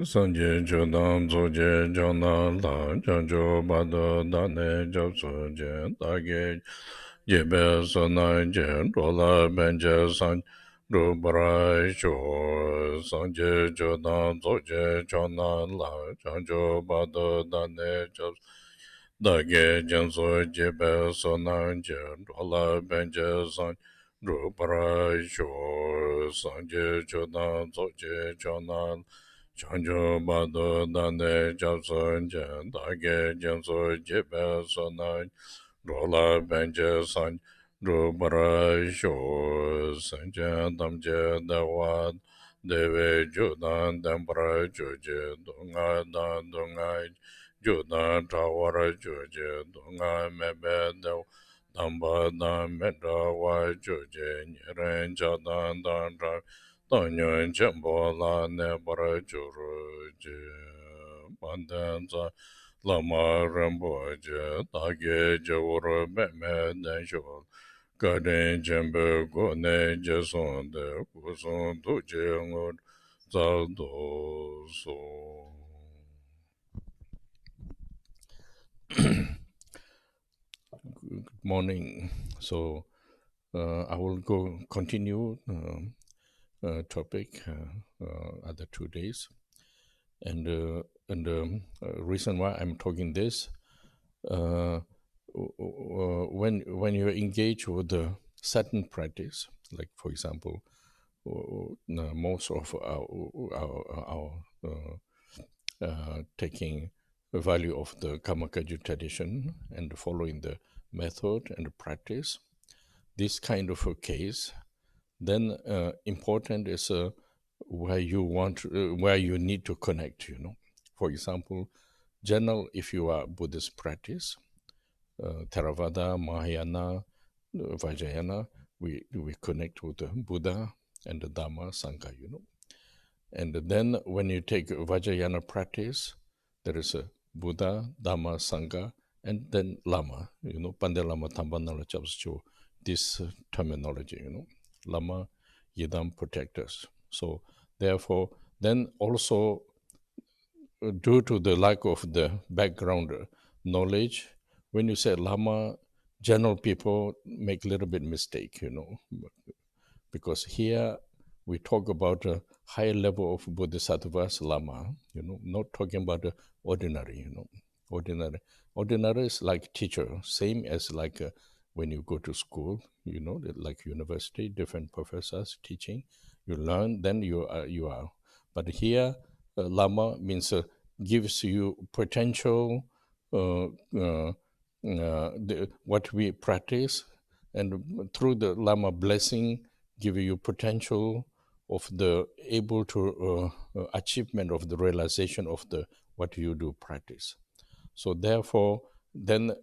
Sanje Chodam Zoje Jona La Janjo Bado Dane Jobso Dage Jebe Sona Je Rola Benje San Rubra Sho Sanje Chodam Zoje Jona La Janjo Bado Dane Jobso Dage Janso Jebe Sona Je Rola Benje San Rubra Sho Sanje Chodam Zoje Jona Chanjo Bado Dande Japson Jan Dage Janso Jebe Sonai Rola Benje San Rubara Sho Sanjan Damje Dawad Deve Judan Dambra Joje Dunga Dan Dunga Judan Tawara Joje Dunga Mebe Dev Damba Dan Medra Wa Joje Nyeren Jadan Dan Tanyan Chambo La Nebara Juru Pandanza Lama Rambo Tage Jawara Meme Danjo Garden Jambu Gone Jason de Kuson Tujang Zaldo So. Good morning. So I will go continue topic other 2 days. And the reason why I'm talking this, when you engage with a certain practice, like for example, most of our taking the value of the Kamakaju tradition and following the method and the practice, this kind of a case, then important is where you want, where you need to connect. For example, general, if you are Buddhist practice, Theravada, Mahayana, Vajrayana, we connect with the Buddha and the Dhamma, Sangha. And then when you take Vajrayana practice, there is a Buddha, Dhamma, Sangha, and then Lama. Pandey Lama Tambanala Chapscho, this terminology. Lama, Yidam, protectors. So therefore, then also due to the lack of the background knowledge, when you say Lama, general people make a little bit mistake, because here we talk about a higher level of bodhisattvas Lama, not talking about the ordinary, Ordinary is like teacher, same as like when you go to school, like university, different professors teaching, you learn, then you are. But here, Lama means gives you potential, what we practice, and through the Lama blessing, give you potential of the able to achievement of the realization of the what you do practice. So therefore, then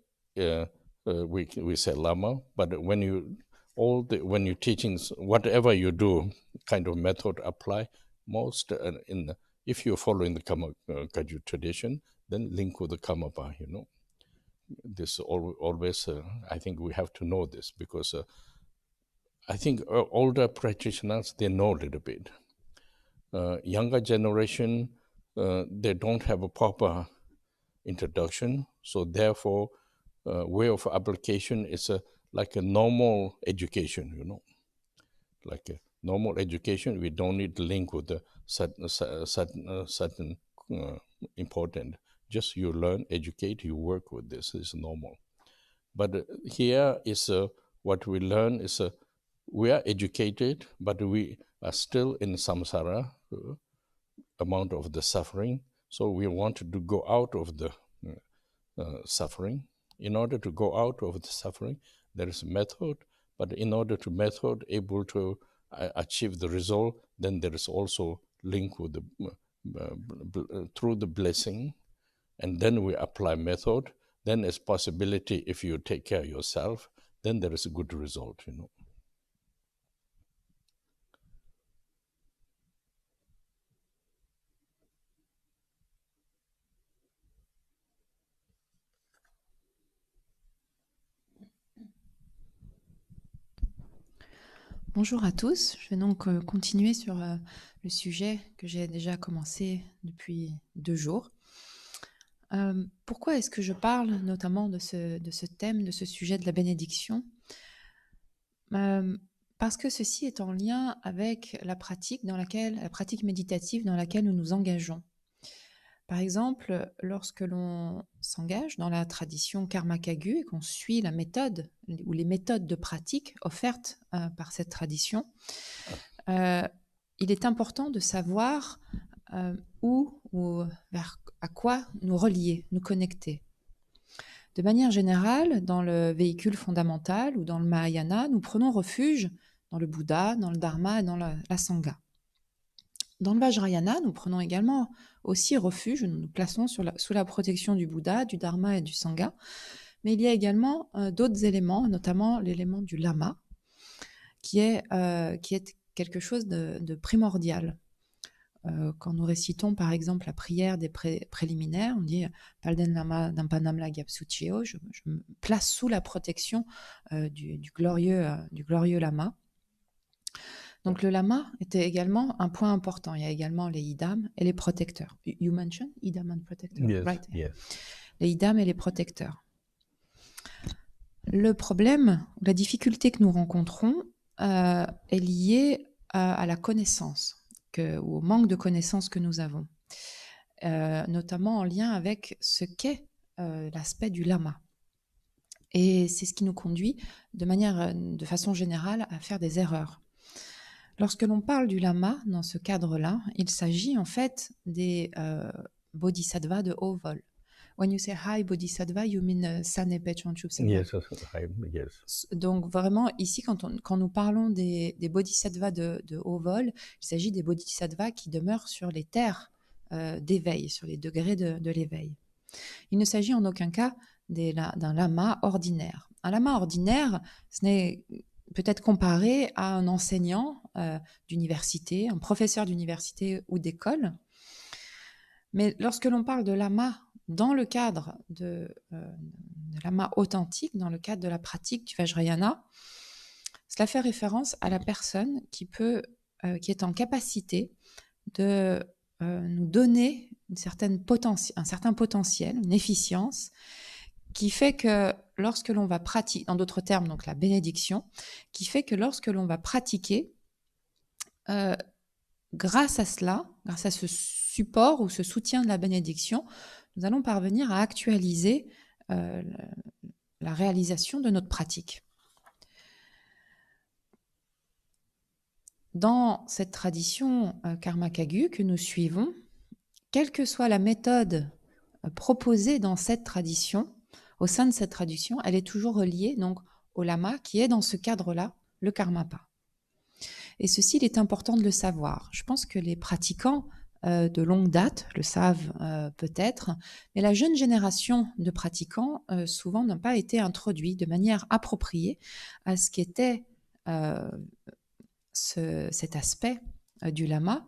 we say Lama. But when you when you teachings, whatever you do, kind of method apply most if you're following the Kaju tradition, then link with the Kamapa. This always I think we have to know this, because I think older practitioners, they know a little bit. Younger generation, they don't have a proper introduction, so therefore way of application is like a normal education. Like a normal education, we don't need to link with the certain important. Just you learn, educate, you work with this. Is normal. But here is what we learn is we are educated, but we are still in samsara, amount of the suffering. So we want to go out of the suffering. In order to go out of the suffering, there is a method, but in order to method able to achieve the result, then there is also link with the through the blessing, and then we apply method. Then there's possibility, if you take care of yourself, then there is a good result. Bonjour à tous. Je vais donc continuer sur le sujet que j'ai déjà commencé depuis 2 jours. Pourquoi est-ce que je parle notamment de ce thème, de ce sujet de la bénédiction? Euh, Parce que ceci est en lien avec la pratique la pratique méditative dans laquelle nous nous engageons. Par exemple, lorsque l'on s'engage dans la tradition Karma Kagu et qu'on suit la méthode ou les méthodes de pratique offertes par cette tradition, il est important de savoir où ou vers à quoi nous relier, nous connecter. De manière générale, dans le véhicule fondamental ou dans le Mahayana, nous prenons refuge dans le Bouddha, dans le Dharma et dans la Sangha. Dans le Vajrayana, nous prenons également aussi refuge, nous nous plaçons sous la protection du Bouddha, du Dharma et du Sangha, mais il y a également d'autres éléments, notamment l'élément du Lama, qui est quelque chose de primordial. Quand nous récitons par exemple la prière des préliminaires, on dit Palden Lama Dampanamla Gyapsucheo, je me place sous la protection du glorieux Lama. Donc le Lama était également un point important. Il y a également les idam et les protecteurs. You mentioned idam and protector, Yes, right? yes. Les idam et les protecteurs. Le problème, la difficulté que nous rencontrons est liée à la connaissance, ou au manque de connaissance que nous avons, notamment en lien avec ce qu'est l'aspect du lama. Et c'est ce qui nous conduit de façon générale à faire des erreurs. Lorsque l'on parle du lama dans ce cadre-là, il s'agit en fait des bodhisattvas de haut vol. When you say high bodhisattva, you mean Sanepe Chonchupseva. Yes, yes. Donc vraiment, ici, quand nous parlons des bodhisattvas de haut vol, il s'agit des bodhisattvas qui demeurent sur les terres d'éveil, sur les degrés de l'éveil. Il ne s'agit en aucun cas d'un lama ordinaire. Un lama ordinaire, ce n'est peut-être comparé à un enseignant d'université, un professeur d'université ou d'école. Mais lorsque l'on parle de lama dans le cadre de lama authentique, dans le cadre de la pratique du Vajrayana, cela fait référence à la personne qui est en capacité de nous donner un certain potentiel, une efficience, qui fait que lorsque l'on va pratiquer, en d'autres termes, donc la bénédiction, qui fait que lorsque l'on va pratiquer, grâce à cela, grâce à ce support ou ce soutien de la bénédiction, nous allons parvenir à actualiser la réalisation de notre pratique. Dans cette tradition Karma Kagu que nous suivons, quelle que soit la méthode proposée dans cette tradition, au sein de cette tradition, elle est toujours reliée donc au lama qui est dans ce cadre-là, le Karmapa. Et ceci, il est important de le savoir. Je pense que les pratiquants de longue date le savent peut-être, mais la jeune génération de pratiquants souvent n'a pas été introduite de manière appropriée à ce qu'était cet aspect du lama.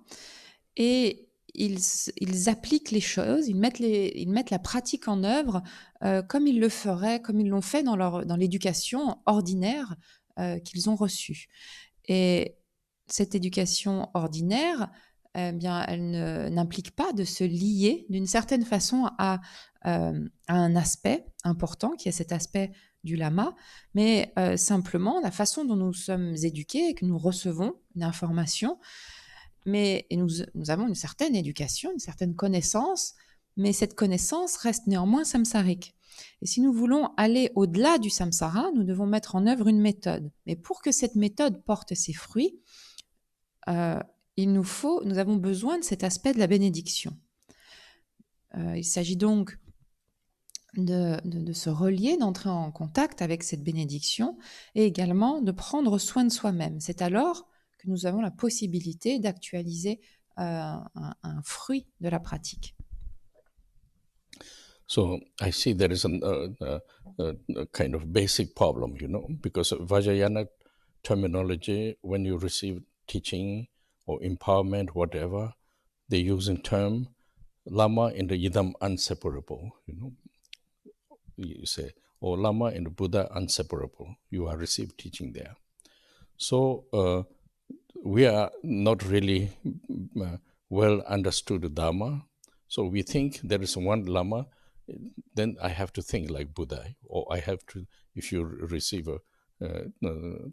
Et ils appliquent les choses, ils mettent la pratique en œuvre comme ils le feraient, comme ils l'ont fait dans l'éducation ordinaire qu'ils ont reçue. Et cette éducation ordinaire, eh bien, elle n'implique pas de se lier d'une certaine façon à un aspect important, qui est cet aspect du lama, mais simplement la façon dont nous sommes éduqués et que nous recevons une information. Et nous avons une certaine éducation, une certaine connaissance, mais cette connaissance reste néanmoins samsarique. Et si nous voulons aller au-delà du samsara, nous devons mettre en œuvre une méthode. Mais pour que cette méthode porte ses fruits, nous avons besoin de cet aspect de la bénédiction. Il s'agit donc de se relier, d'entrer en contact avec cette bénédiction et également de prendre soin de soi-même. C'est alors que nous avons la possibilité d'actualiser un fruit de la pratique. So I see there is a kind of basic problem, because Vajrayana terminology, when you receive teaching or empowerment, whatever, they use in term Lama and the Yidam inseparable, You say, Lama and the Buddha inseparable. You are received teaching there. So we are not really well understood Dharma. So we think there is one Lama, then I have to think like Buddha, or I have to, if you receive a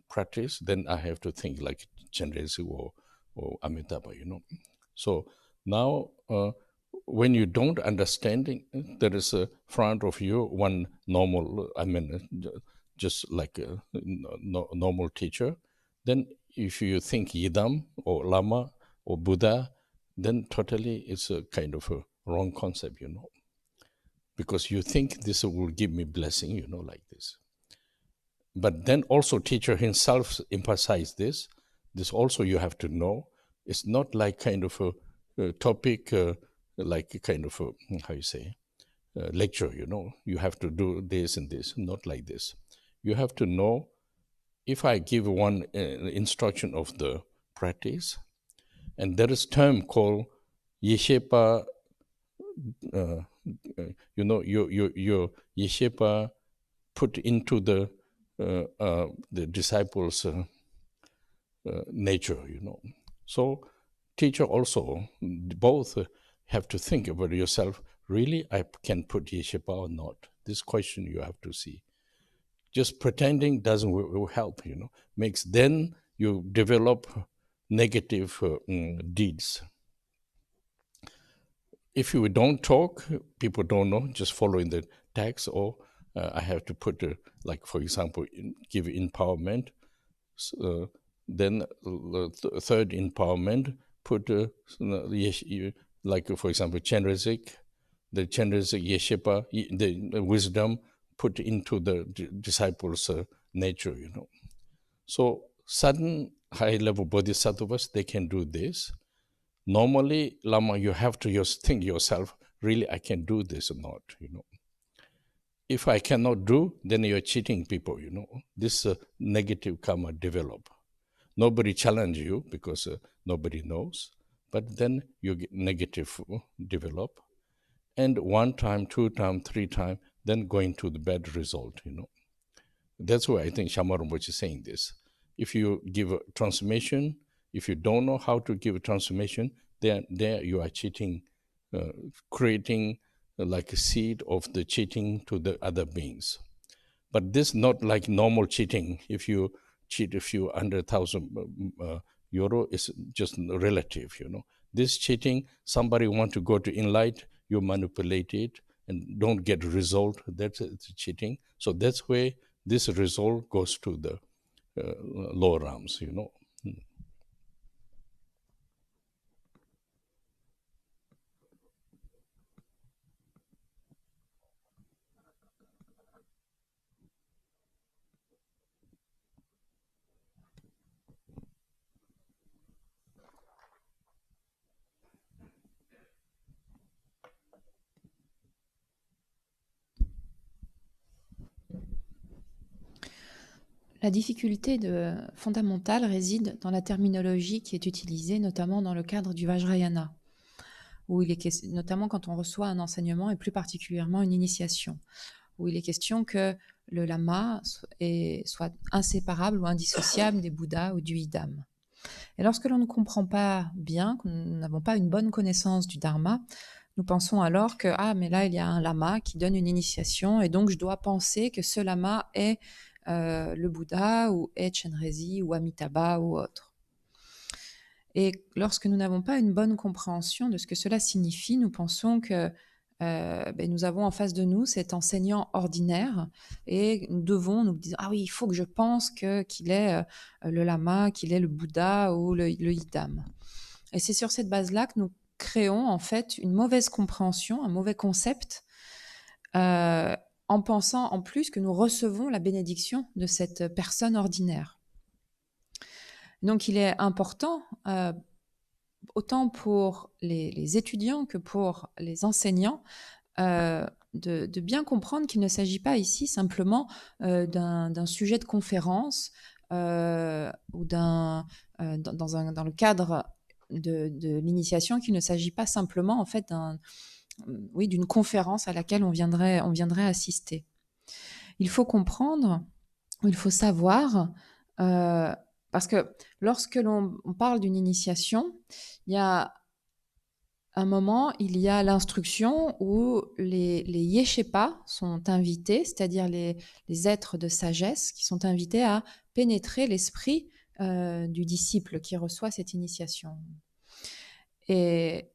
practice, then I have to think like Chenrezig or Amitabha, you know. So now, when you don't understand, there is a front of you one normal, just like a normal teacher. Then if you think Yidam or Lama or Buddha, then totally it's a kind of a wrong concept, you know, because you think this will give me blessing, you know, like this. But then also teacher himself emphasized this. This also you have to know. It's not like kind of a topic, like a kind of a, how you say, lecture, you know. You have to do this and this, not like this. You have to know, if I give one instruction of the practice, and there is term called Yeshepa, you know, your Yeshepa put into the disciples' nature, you know. So teacher also, both have to think about yourself, really I can put Yeshepa or not? This question you have to see. Just pretending doesn't will help, you know, makes then you develop negative deeds. If you don't talk, people don't know, just following the text, or I have to put, like, for example, give empowerment. Then third empowerment, put, like, for example, Chenrezig, the Chenrezig Yeshepa, the wisdom put into the disciples' nature, you know. So sudden high-level bodhisattvas, they can do this. Normally, Lama, you have to just think yourself, really, I can do this or not, you know. If I cannot do, then you're cheating people, you know. This negative karma develop. Nobody challenge you because nobody knows, but then you get negative develop. And one time, two time, three time, then going to the bad result, you know. That's why I think Shamar Rinpoche is saying this. If you give a transformation, if you don't know how to give a transformation, then there you are cheating, creating like a seed of the cheating to the other beings. But this not like normal cheating. If you cheat a few 100,000 euro, is just relative, you know. This cheating, somebody want to go to Enlight, you manipulate it and don't get result. That's cheating. So that's where this result goes to the lower realms, you know. La difficulté fondamentale réside dans la terminologie qui est utilisée, notamment dans le cadre du Vajrayana, où il est notamment quand on reçoit un enseignement et plus particulièrement une initiation, où il est question que le lama soit inséparable ou indissociable des Bouddhas ou du Idam. Et lorsque l'on ne comprend pas bien, que nous n'avons pas une bonne connaissance du Dharma, nous pensons alors que, ah, mais là, il y a un lama qui donne une initiation, et donc je dois penser que ce lama est le Bouddha, ou est Chenrezig, ou Amitabha, ou autre. Et lorsque nous n'avons pas une bonne compréhension de ce que cela signifie, nous pensons que nous avons en face de nous cet enseignant ordinaire, et nous devons nous dire, ah oui, il faut que je pense qu'il est le lama, qu'il est le Bouddha ou le Yidam. Et c'est sur cette base-là que nous créons en fait une mauvaise compréhension, un mauvais concept, en pensant en plus que nous recevons la bénédiction de cette personne ordinaire. Donc il est important, autant pour les étudiants que pour les enseignants, de bien comprendre qu'il ne s'agit pas ici simplement d'un sujet de conférence ou dans le cadre de l'initiation, qu'il ne s'agit pas simplement en fait d'une conférence à laquelle on viendrait assister. Il faut comprendre, il faut savoir, Parce que lorsque l'on parle d'une initiation, il y a un moment, il y a l'instruction où les yeshepas sont invités, c'est-à-dire les êtres de sagesse qui sont invités à pénétrer l'esprit du disciple qui reçoit cette initiation. Et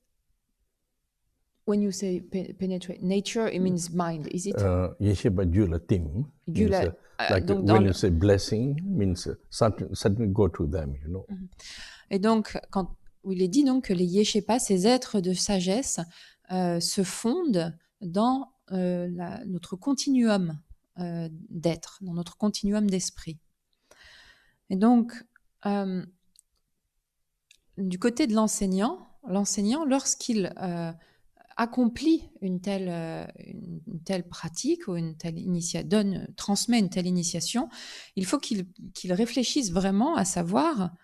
when you say penetrate nature, it means mind, is it? Yeshiva Jula Tim means Gula, like donc when you say blessing means something go to them, you know. Et donc, où il est dit donc que les yeshepas, ces êtres de sagesse, se fondent dans notre continuum d'être, dans notre continuum d'esprit. Et donc, du côté de l'enseignant, lorsqu'il accomplit une telle pratique ou transmet une telle initiation, il faut qu'il réfléchisse vraiment à savoir: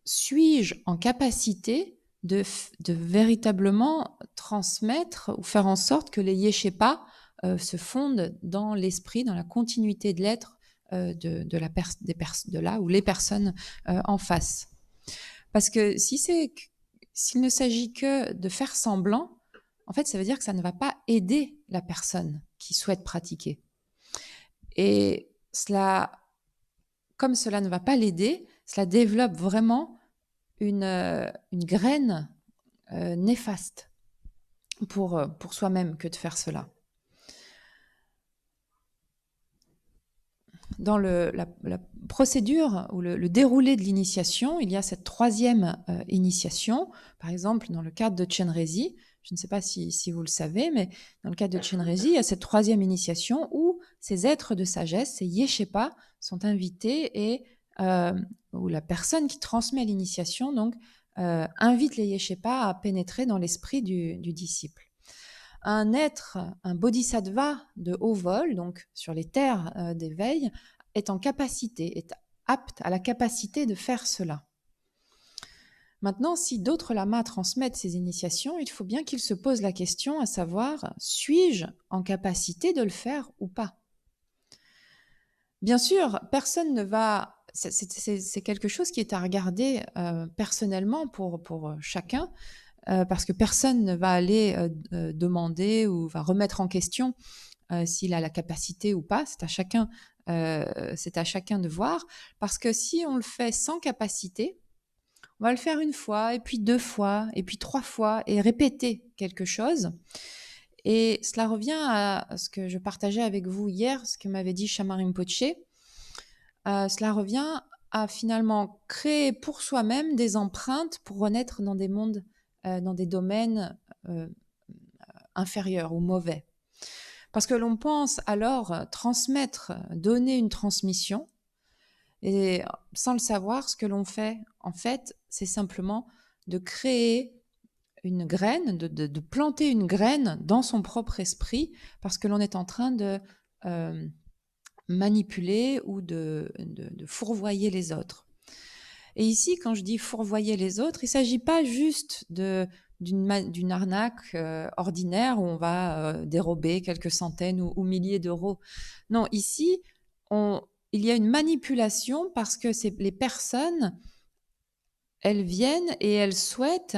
suis-je en capacité de véritablement transmettre ou faire en sorte que les yeshepas se fondent dans l'esprit, dans la continuité de l'être de là où les personnes en face. Parce que s'il ne s'agit que de faire semblant, en fait, ça veut dire que ça ne va pas aider la personne qui souhaite pratiquer. Et comme cela ne va pas l'aider, cela développe vraiment une graine néfaste pour soi-même que de faire cela. Dans la procédure ou le déroulé de l'initiation, il y a cette troisième initiation. Par exemple, dans le cadre de Chenrezig, je ne sais pas si vous le savez, mais dans le cadre de Chenrezig, il y a cette troisième initiation où ces êtres de sagesse, ces yeshepas, sont invités et où la personne qui transmet l'initiation donc invite les yeshepas à pénétrer dans l'esprit du disciple. Un bodhisattva de haut vol, donc sur les terres d'éveil, est apte à la capacité de faire cela. Maintenant, si d'autres lamas transmettent ces initiations, il faut bien qu'ils se posent la question à savoir: suis-je en capacité de le faire ou pas? Bien sûr, personne ne va... C'est quelque chose qui est à regarder personnellement pour chacun, parce que personne ne va aller demander ou va remettre en question s'il a la capacité ou pas. C'est à chacun de voir, parce que si on le fait sans capacité, on va le faire une fois, et puis 2 fois, et puis 3 fois, et répéter quelque chose. Et cela revient à ce que je partageais avec vous hier, ce que m'avait dit Shamar Rinpoche. Cela revient à finalement créer pour soi-même des empreintes pour renaître dans des mondes, dans des domaines inférieurs ou mauvais. Parce que l'on pense alors transmettre, donner une transmission, et sans le savoir, ce que l'on fait, en fait, c'est simplement de créer une graine, de planter une graine dans son propre esprit, parce que l'on est en train de manipuler ou de fourvoyer les autres. Et ici, quand je dis fourvoyer les autres, il ne s'agit pas juste d'une arnaque ordinaire où on va dérober quelques centaines ou milliers d'euros. Non, ici, il y a une manipulation parce que les personnes, elles viennent et elles souhaitent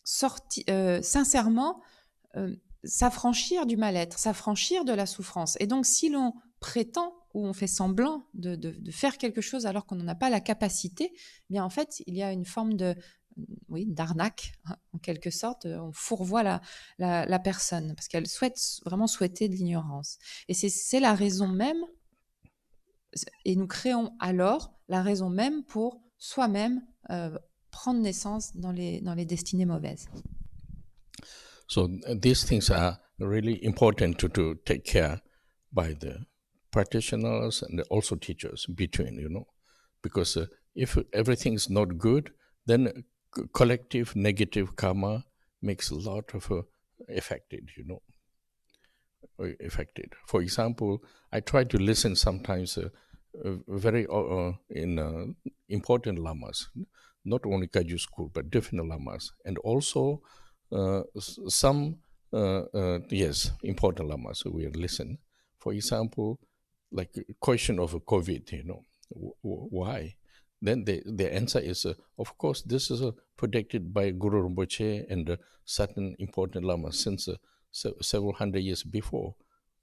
sincèrement s'affranchir du mal-être, s'affranchir de la souffrance. Et donc, si l'on prétend ou on fait semblant de faire quelque chose alors qu'on n'en a pas la capacité, eh bien en fait, il y a une forme d'arnaque, en quelque sorte. On fourvoie la personne parce qu'elle vraiment souhaiter de l'ignorance. Et c'est la raison même, et nous créons alors la raison même pour soi-même prendre naissance dans les destinées mauvaises. So these things are really important to take care by the practitioners and also teachers between, because if everything's not good, then collective negative karma makes a lot of affected. For example, I try to listen sometimes very important lamas, not only Kaju school, but different lamas, and also some important lamas we listen. For example, like question of COVID, Why? Then the answer is, of course, this is predicted by Guru Rinpoche and certain important lamas since several hundred years before.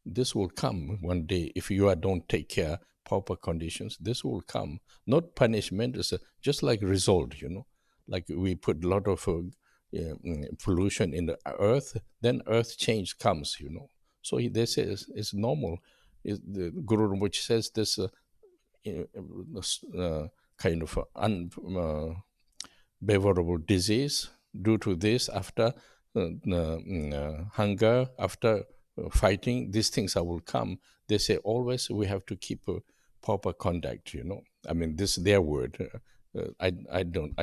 This will come one day if you don't take care proper conditions. This will come. Not punishment. It's just like result. Like we put a lot of pollution in the earth, then earth change comes. So they say it's normal. The Guru Rinpoche says this. Kind of unbearable disease due to this after hunger, after fighting, these things will come. They say always we have to keep proper conduct. I mean, this is their word. I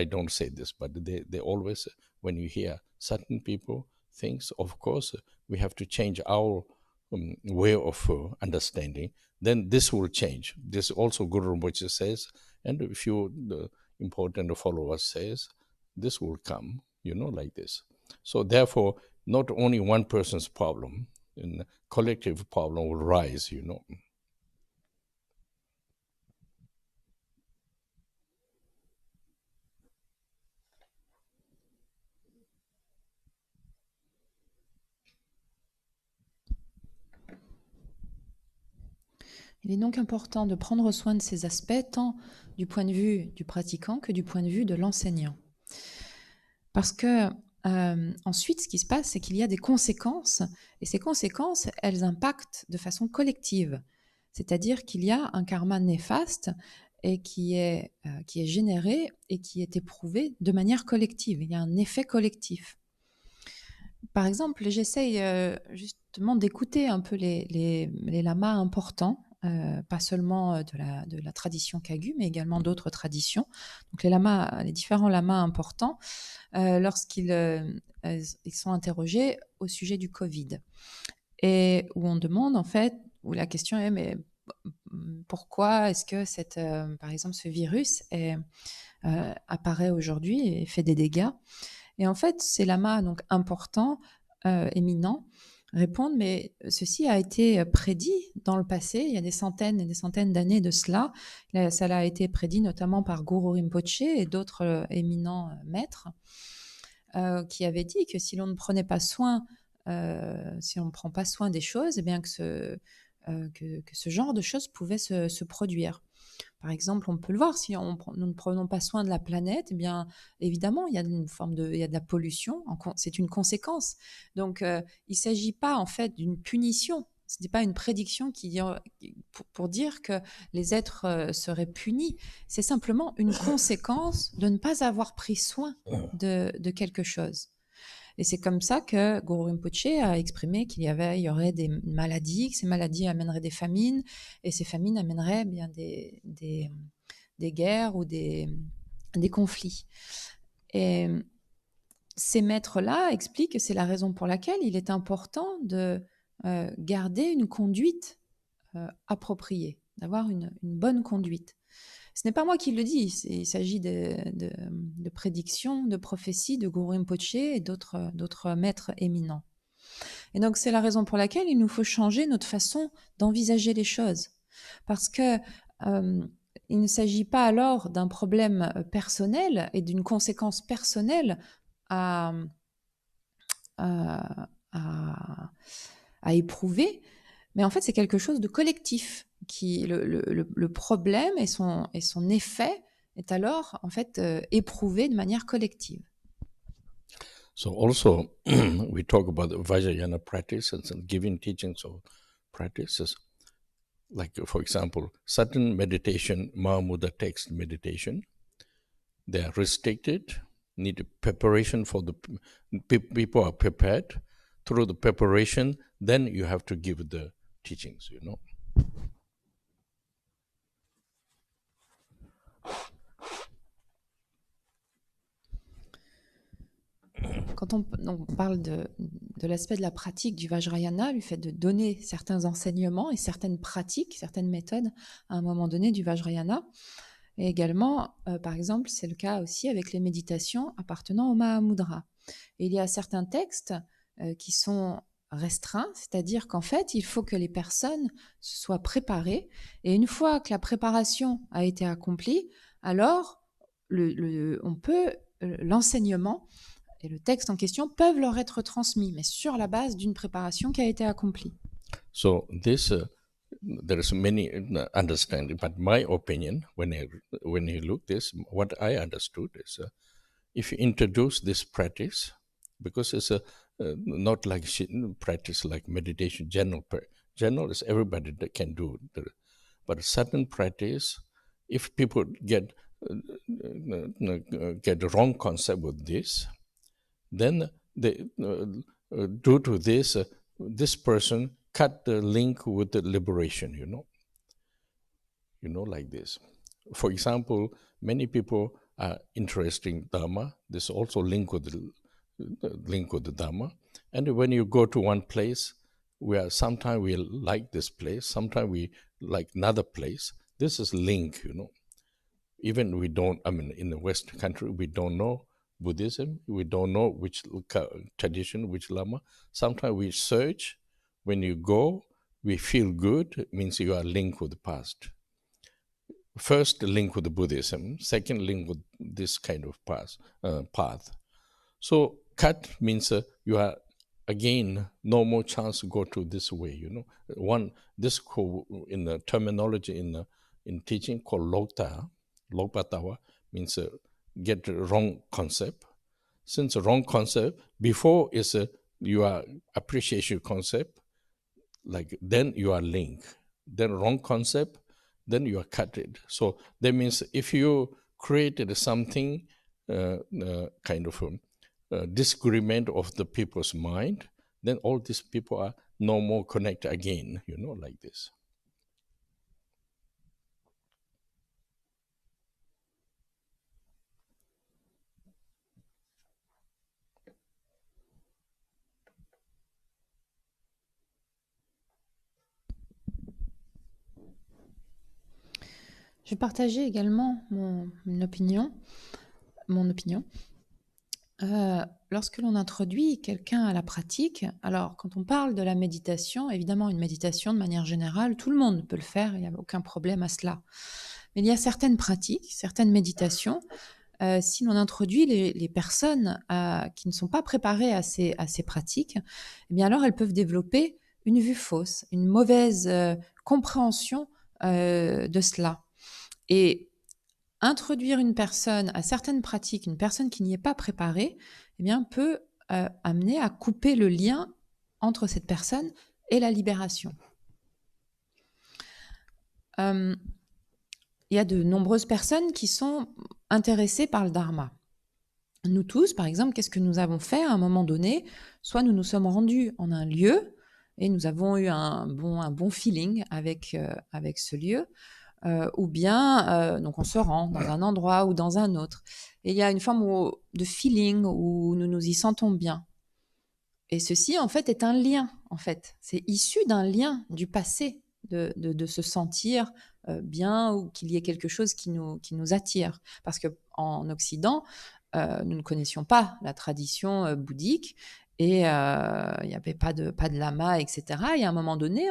don't say this, but they always, when you hear certain people things, of course we have to change our way of understanding. Then this will change. This also Guru Rinpoche says, and a few important followers says, this will come, like this. So therefore, not only one person's problem, and collective problem will rise, Il est donc important de prendre soin de ces aspects, tant du point de vue du pratiquant que du point de vue de l'enseignant. Parce que ensuite, ce qui se passe, c'est qu'il y a des conséquences, et ces conséquences, elles impactent de façon collective. C'est-à-dire qu'il y a un karma néfaste et qui est généré et qui est éprouvé de manière collective. Il y a un effet collectif. Par exemple, j'essaye justement d'écouter un peu les lamas importants, pas seulement de la tradition Kagyu, mais également d'autres traditions. Donc les différents lamas importants, lorsqu'ils ils sont interrogés au sujet du Covid. Et où on demande en fait, où la question est, mais pourquoi est-ce que par exemple ce virus apparaît aujourd'hui et fait des dégâts? Et en fait, ces lamas donc importants, éminents, répondent, mais ceci a été prédit dans le passé, il y a des centaines et des centaines d'années de cela. Ça a été prédit notamment par Guru Rinpoche et d'autres éminents maîtres qui avaient dit que si l'on ne prenait pas soin, si on ne prend pas soin des choses, eh bien que ce genre de choses pouvait se produire. Par exemple, on peut le voir, si nous ne prenons pas soin de la planète, eh bien, évidemment, il y a il y a de la pollution, c'est une conséquence. Donc, il ne s'agit pas en fait d'une punition, ce n'est pas une prédiction pour dire que les êtres seraient punis, c'est simplement une conséquence de ne pas avoir pris soin de quelque chose. Et c'est comme ça que Guru Rinpoche a exprimé qu'il y aurait des maladies, que ces maladies amèneraient des famines, et ces famines amèneraient bien des guerres ou des conflits. Et ces maîtres-là expliquent que c'est la raison pour laquelle il est important de garder une conduite appropriée, d'avoir une bonne conduite. Ce n'est pas moi qui le dis, il s'agit de prédictions, de prophéties de Guru Rinpoche et d'autres maîtres éminents. Et donc, c'est la raison pour laquelle il nous faut changer notre façon d'envisager les choses. Parce que il ne s'agit pas alors d'un problème personnel et d'une conséquence personnelle à éprouver, mais en fait, c'est quelque chose de collectif. Le problème et son effet est alors en fait éprouvé de manière collective. So also we talk about Vajrayana practice and some giving teachings of practices. Like for example, certain meditation, Mahamudra text meditation, they are restricted, need preparation for the people are prepared. Through the preparation, then you have to give the teachings, Quand on parle de l'aspect de la pratique du Vajrayana, le fait de donner certains enseignements et certaines pratiques, certaines méthodes à un moment donné du Vajrayana, et également, par exemple, c'est le cas aussi avec les méditations appartenant au Mahamudra. Et il y a certains textes qui sont restreint, c'est-à-dire qu'en fait, il faut que les personnes se soient préparées, et une fois que la préparation a été accomplie, alors l'enseignement et le texte en question peuvent leur être transmis, mais sur la base d'une préparation qui a été accomplie. So this, there is many understanding, but my opinion, when you look this, what I understood is, if you introduce this practice, because it's not like practice like meditation, general is everybody that can do, but a certain practice, if people get the wrong concept with this, then they, due to this, this person cut the link with the liberation, like this. For example, many people are interested in Dharma. This also link with the Dharma. And when you go to one place, sometimes we like this place, sometimes we like another place. This is link, Even we don't, in the Western country, we don't know Buddhism. We don't know which tradition, which Lama. Sometimes we search. When you go, we feel good. It means you are linked with the past. First, link with the Buddhism. Second, link with this kind of path. So, cut means you are, again, no more chance to go to this way, This in the terminology in teaching called Lokpatawa means get the wrong concept. Since the wrong concept, before is your appreciation concept, like then you are linked. Then wrong concept, then you are cut it. So that means if you created something kind of disagreement of the people's mind, then all these people are no more connected again, like this. Je vais partager également mon opinion. Lorsque l'on introduit quelqu'un à la pratique, alors quand on parle de la méditation, évidemment une méditation de manière générale, tout le monde peut le faire, il n'y a aucun problème à cela. Mais il y a certaines pratiques, certaines méditations, si l'on introduit les personnes qui ne sont pas préparées à ces pratiques, eh bien alors elles peuvent développer une vue fausse, une mauvaise compréhension de cela. Et introduire une personne à certaines pratiques, une personne qui n'y est pas préparée, eh bien, peut amener à couper le lien entre cette personne et la libération. Il y a de nombreuses personnes qui sont intéressées par le Dharma. Nous tous, par exemple, qu'est-ce que nous avons fait à un moment donné? Soit nous nous sommes rendus en un lieu et nous avons eu un bon feeling avec ce lieu, ou bien donc on se rend dans un endroit ou dans un autre. Et il y a une forme de feeling où nous nous y sentons bien. Et ceci, en fait, est un lien, en fait. C'est issu d'un lien du passé, de se sentir bien ou qu'il y ait quelque chose qui nous attire. Parce qu'en Occident, nous ne connaissions pas la tradition bouddhique et il n'y avait pas de lama, etc. Et à un moment donné,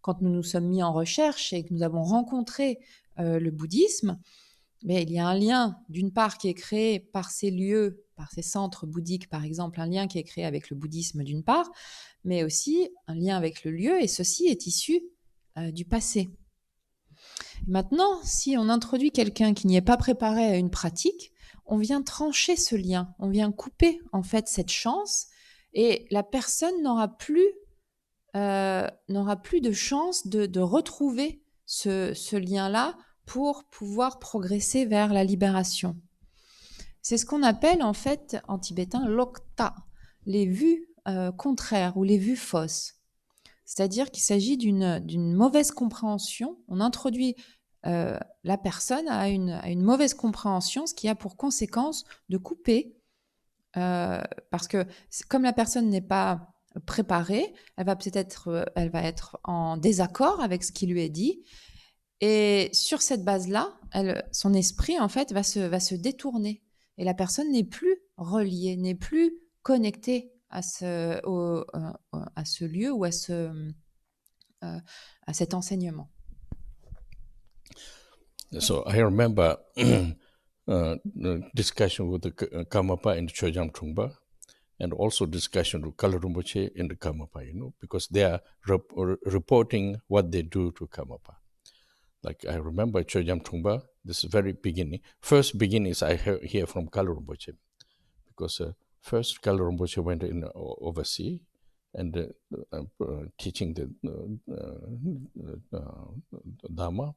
quand nous nous sommes mis en recherche et que nous avons rencontré le bouddhisme, mais il y a un lien, d'une part, qui est créé par ces lieux, par ces centres bouddhiques, par exemple, un lien qui est créé avec le bouddhisme d'une part, mais aussi un lien avec le lieu, et ceci est issu du passé. Maintenant, si on introduit quelqu'un qui n'y est pas préparé à une pratique, on vient trancher ce lien, on vient couper en fait cette chance, et la personne n'aura plus de chance de retrouver ce lien-là pour pouvoir progresser vers la libération. C'est ce qu'on appelle en fait en tibétain lokta, les vues contraires ou les vues fausses. C'est-à-dire qu'il s'agit d'une mauvaise compréhension. On introduit la personne à une mauvaise compréhension, ce qui a pour conséquence de couper, parce que comme la personne n'est pas préparée, elle va être en désaccord avec ce qui lui est dit, et sur cette base-là, son esprit en fait va se détourner, et la personne n'est plus reliée, n'est plus connectée à à ce lieu ou à cet enseignement. So I remember discussion with the Karmapa and Chojam Trungpa, and also discussion with Kalu Rinpoche in the Karmapa, because they are reporting what they do to Karmapa. Like I remember Chojam Trungpa, this is very beginning. First beginnings I hear from Kalu Rinpoche, because first Kalu Rinpoche went in overseas and teaching the Dharma,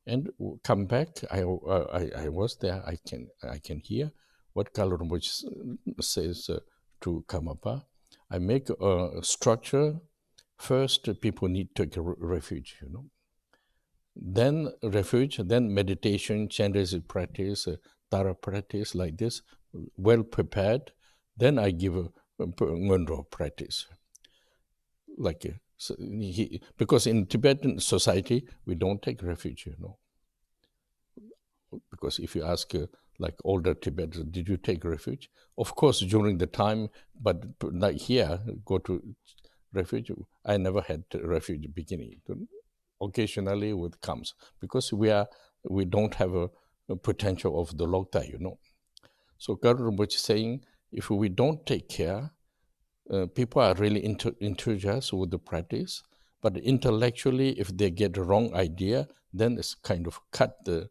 and come back. I was there. I can hear what Kalu Rinpoche says to Karmapa. I make a structure. First, people need to take a refuge, Then refuge, then meditation, Chandresi practice, Tara practice like this, well prepared. Then I give a Ngondro practice. Like because in Tibetan society, we don't take refuge, Because if you ask like older Tibetans, did you take refuge? Of course, during the time, but like here, go to refuge. I never had refuge beginning. Occasionally it comes because we don't have a potential of the Lokta, So Kalu Rinpoche is saying, if we don't take care, people are really enthusiastic with the practice, but intellectually, if they get the wrong idea, then it's kind of cut the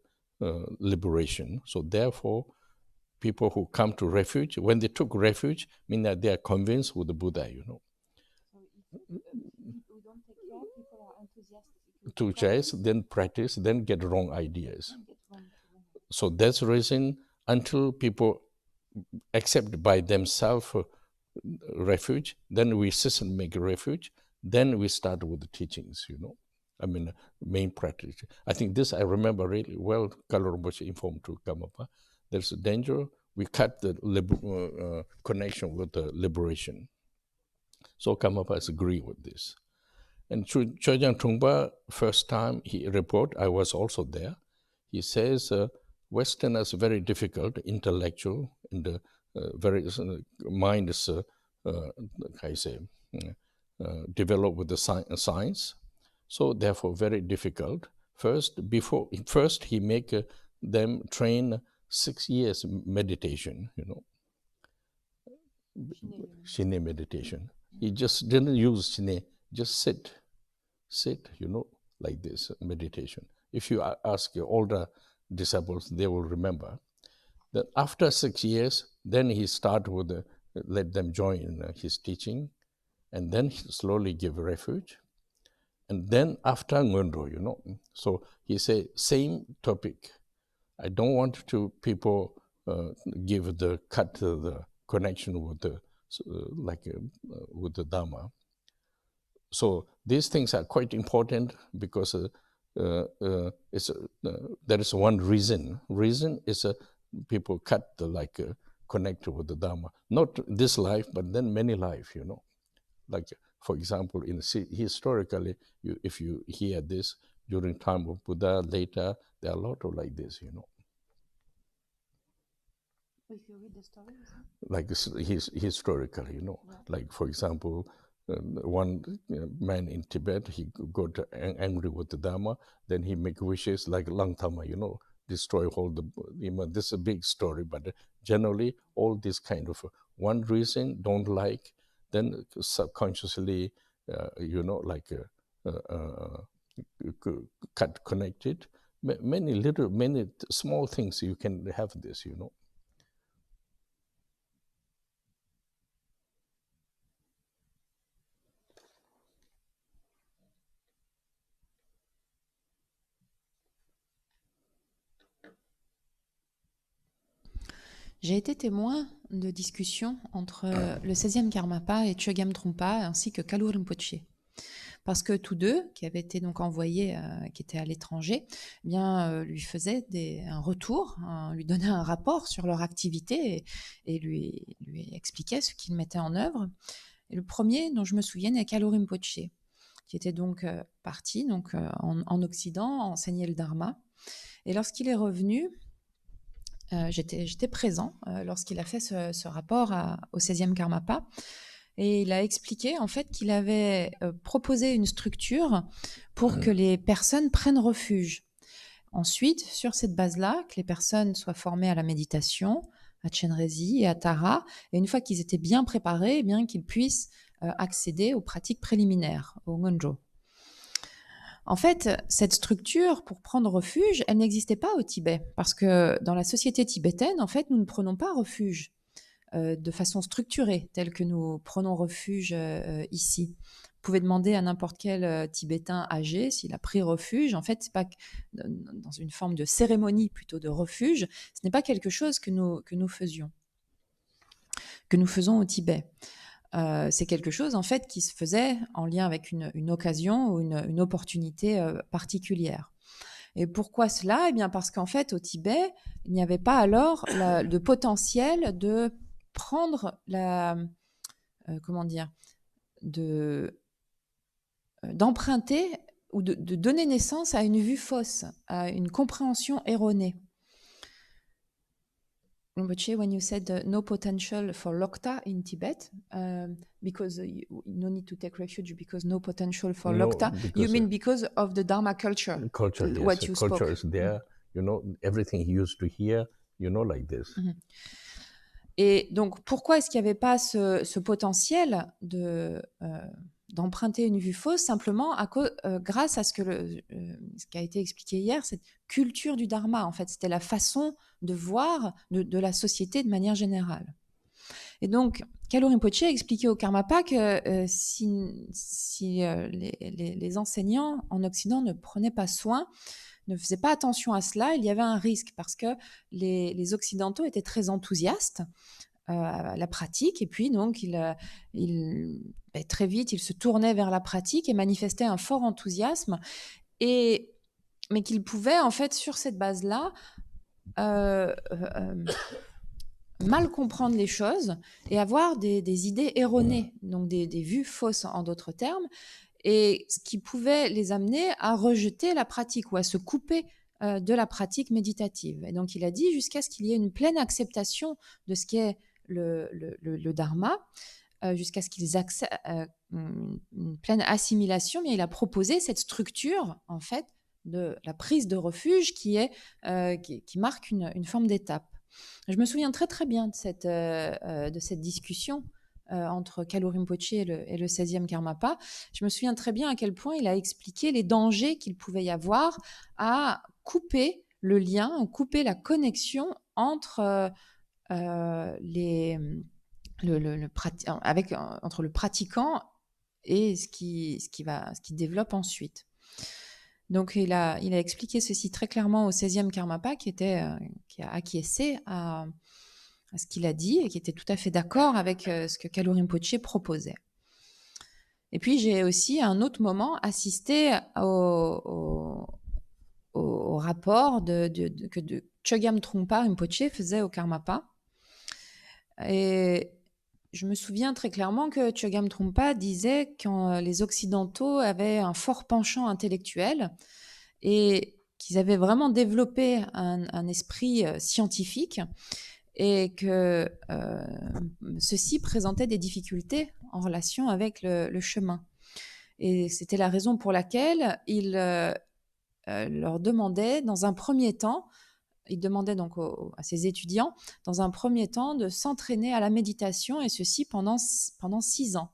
liberation. So therefore, people who come to refuge, when they took refuge, mean that they are convinced with the Buddha, So if we don't take care, people are enthusiastic. To chase, then practice, then get wrong ideas. So that's the reason until people accept by themselves refuge, then we system make a refuge, then we start with the teachings, I mean, main practice. I think this I remember really well. Kalu Rinpoche informed to Karmapa. There's a danger. We cut the connection with the liberation. So Karmapa is agree with this. And Chojam Trungpa, first time he report, I was also there. He says Westerners very difficult, intellectual, and very mind is, developed with the science. So therefore, very difficult. First, he make them train 6 years meditation, Shine meditation. He just didn't use Shine, just sit, like this meditation. If you ask your older disciples, they will remember that after 6 years, then he start with let them join his teaching, and then he slowly give refuge. And then after Ngondro, so he say same topic. I don't want to people give the cut the connection with the with the Dharma. So these things are quite important because there is one reason. Reason is people cut the connect with the Dharma. Not this life, but then many life, Like for example, historically, if you hear this during time of Buddha, later there are a lot of like this, If you read the story, like historically, Yeah. Like for example, one man in Tibet, he got angry with the Dharma, then he make wishes like Langtama, destroy all the. This is a big story, but generally all this kind of one reason don't like, then subconsciously, cut connected. Many small things you can have this, J'ai été témoin de discussions entre le 16e Karmapa et Chögyam Trungpa ainsi que Kalu Rinpoche. Parce que tous deux, qui avaient été donc envoyés, qui étaient à l'étranger, lui faisaient un retour, lui donnaient un rapport sur leur activité et lui expliquaient ce qu'ils mettaient en œuvre. Et le premier dont je me souviens est Kalu Rinpoche, qui était donc parti en Occident, enseigner le Dharma. Et lorsqu'il est revenu, j'étais présent lorsqu'il a fait ce rapport au 16e Karmapa. et il a expliqué en fait qu'il avait proposé une structure pour que les personnes prennent refuge. Ensuite, sur cette base-là, que les personnes soient formées à la méditation, à Chenrezig et à Tara, et une fois qu'ils étaient bien préparés, eh bien qu'ils puissent accéder aux pratiques préliminaires, au Ngonjo. En fait, cette structure pour prendre refuge, elle n'existait pas au Tibet, parce que dans la société tibétaine, en fait, nous ne prenons pas refuge de façon structurée, telle que nous prenons refuge ici. Vous pouvez demander à n'importe quel Tibétain âgé s'il a pris refuge. En fait, c'est pas dans une forme de cérémonie plutôt de refuge. Ce n'est pas quelque chose que nous faisons au Tibet. C'est quelque chose en fait qui se faisait en lien avec une occasion ou une opportunité particulière. Et pourquoi cela? Eh bien parce qu'en fait au Tibet, il n'y avait pas alors de potentiel de prendre d'emprunter ou de donner naissance à une vue fausse, à une compréhension erronée. Rinpoche, when you said no potential for Lokta in Tibet, because no need to take refuge because no potential for Lokta, you mean because of the Dharma culture? Culture, yes. What you culture spoke. is there. Everything he used to hear, like this. Et donc, pourquoi est-ce qu'il n'y avait pas ce potentiel d'emprunter une vue fausse? Simplement grâce à ce qui a été expliqué hier, cette culture du Dharma. En fait, c'était la façon de voir de la société de manière générale. Et donc, Kalu Rinpoche a expliqué au Karmapa que si les enseignants en Occident ne prenaient pas soin, ne faisaient pas attention à cela, il y avait un risque parce que les Occidentaux étaient très enthousiastes à la pratique et puis donc très vite ils se tournaient vers la pratique et manifestaient un fort enthousiasme, mais qu'ils pouvaient en fait sur cette base-là mal comprendre les choses et avoir des idées erronées, donc des vues fausses en d'autres termes, et ce qui pouvait les amener à rejeter la pratique ou à se couper de la pratique méditative. Et donc il a dit jusqu'à ce qu'il y ait une pleine acceptation de ce qu'est le Dharma, jusqu'à ce qu'ils acceptent une pleine assimilation, mais il a proposé cette structure en fait de la prise de refuge qui marque une forme d'étape. Je me souviens très très bien de cette discussion entre Kalu Rinpoche et le 16e Karmapa. Je me souviens très bien à quel point il a expliqué les dangers qu'il pouvait y avoir à couper le lien, couper la connexion entre entre le pratiquant et ce qui développe ensuite. Donc, il a expliqué ceci très clairement au 16e Karmapa qui a acquiescé à ce qu'il a dit et qui était tout à fait d'accord avec ce que Kalu Rinpoche proposait. Et puis, j'ai aussi à un autre moment assisté au rapport que Chogyam Trungpa Rinpoche faisait au Karmapa. Et je me souviens très clairement que Chogyam Trungpa disait que les Occidentaux avaient un fort penchant intellectuel et qu'ils avaient vraiment développé un esprit scientifique et que ceci présentait des difficultés en relation avec le chemin. Et c'était la raison pour laquelle il leur demandait dans un premier temps, il demandait donc à ses étudiants, dans un premier temps, de s'entraîner à la méditation, et ceci pendant 6 ans.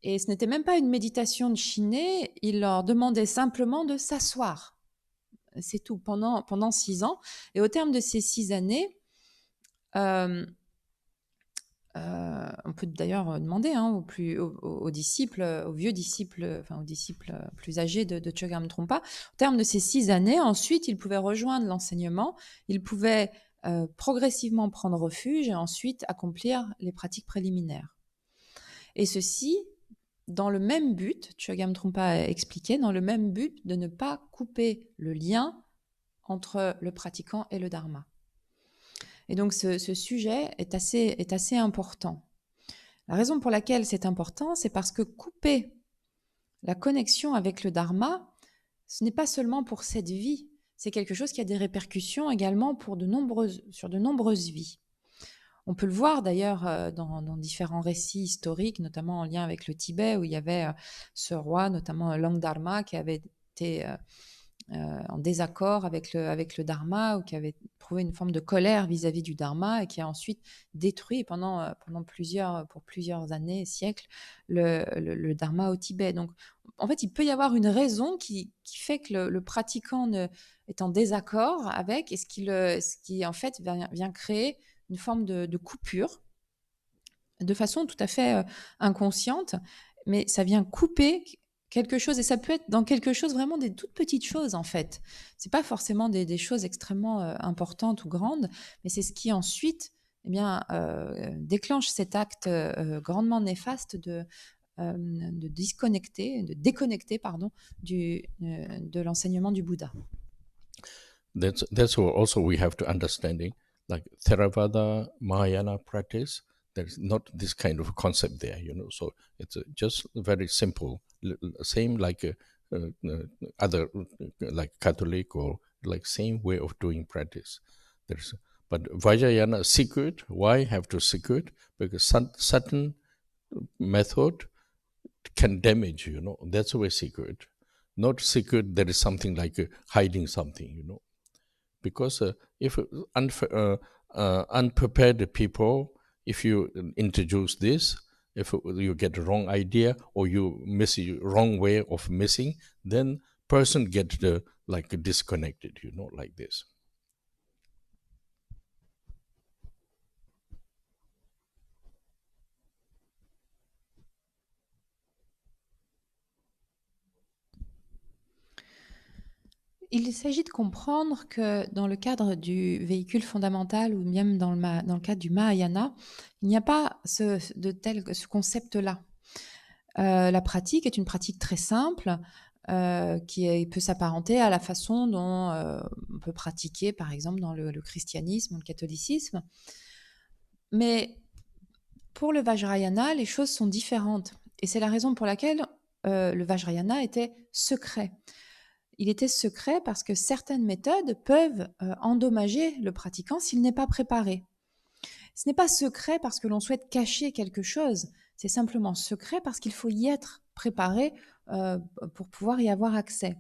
Et ce n'était même pas une méditation de Shiné, il leur demandait simplement de s'asseoir. C'est tout, pendant 6 ans. Et au terme de ces 6 années, on peut d'ailleurs demander aux disciples, aux vieux disciples, enfin aux disciples plus âgés de Chogyam Trungpa, au terme de ces 6 années, ensuite, ils pouvaient rejoindre l'enseignement, ils pouvaient progressivement prendre refuge et ensuite accomplir les pratiques préliminaires. Et ceci, dans le même but, Chogyam Trungpa a expliqué, dans le même but de ne pas couper le lien entre le pratiquant et le Dharma. Et donc, ce sujet est assez important. La raison pour laquelle c'est important, c'est parce que couper la connexion avec le Dharma, ce n'est pas seulement pour cette vie, c'est quelque chose qui a des répercussions également sur de nombreuses vies. On peut le voir d'ailleurs dans différents récits historiques, notamment en lien avec le Tibet, où il y avait ce roi, notamment Langdharma, qui avait été en désaccord avec le Dharma, ou qui avait prouvé une forme de colère vis-à-vis du Dharma, et qui a ensuite détruit pendant plusieurs années, siècles, le Dharma au Tibet. Donc, en fait, il peut y avoir une raison qui fait que le pratiquant est en désaccord avec, et ce qui en fait vient créer une forme de coupure, de façon tout à fait inconsciente, mais ça vient couper quelque chose, et ça peut être dans quelque chose, vraiment des toutes petites choses en fait. C'est pas forcément des choses extrêmement importantes ou grandes, mais c'est ce qui ensuite déclenche cet acte grandement néfaste de déconnecter de l'enseignement du Bouddha. That's what also we have to understanding, like Theravada Mahayana practice. There's not this kind of concept there, So it's just very simple, same like other like Catholic or like same way of doing practice. But Vajrayana secret. Why have to secret? Because certain method can damage, That's why secret. Not secret. There is something like hiding something, Because if unprepared people, if you introduce this, if you get the wrong idea or you miss the wrong way of missing, then person get disconnected, like this. Il s'agit de comprendre que dans le cadre du véhicule fondamental, ou même dans le cadre du Mahayana, il n'y a pas ce concept-là. La pratique est une pratique très simple qui peut s'apparenter à la façon dont on peut pratiquer, par exemple, dans le christianisme ou le catholicisme. Mais pour le Vajrayana, les choses sont différentes. Et c'est la raison pour laquelle le Vajrayana était secret. Il était secret parce que certaines méthodes peuvent endommager le pratiquant s'il n'est pas préparé. Ce n'est pas secret parce que l'on souhaite cacher quelque chose, c'est simplement secret parce qu'il faut y être préparé pour pouvoir y avoir accès.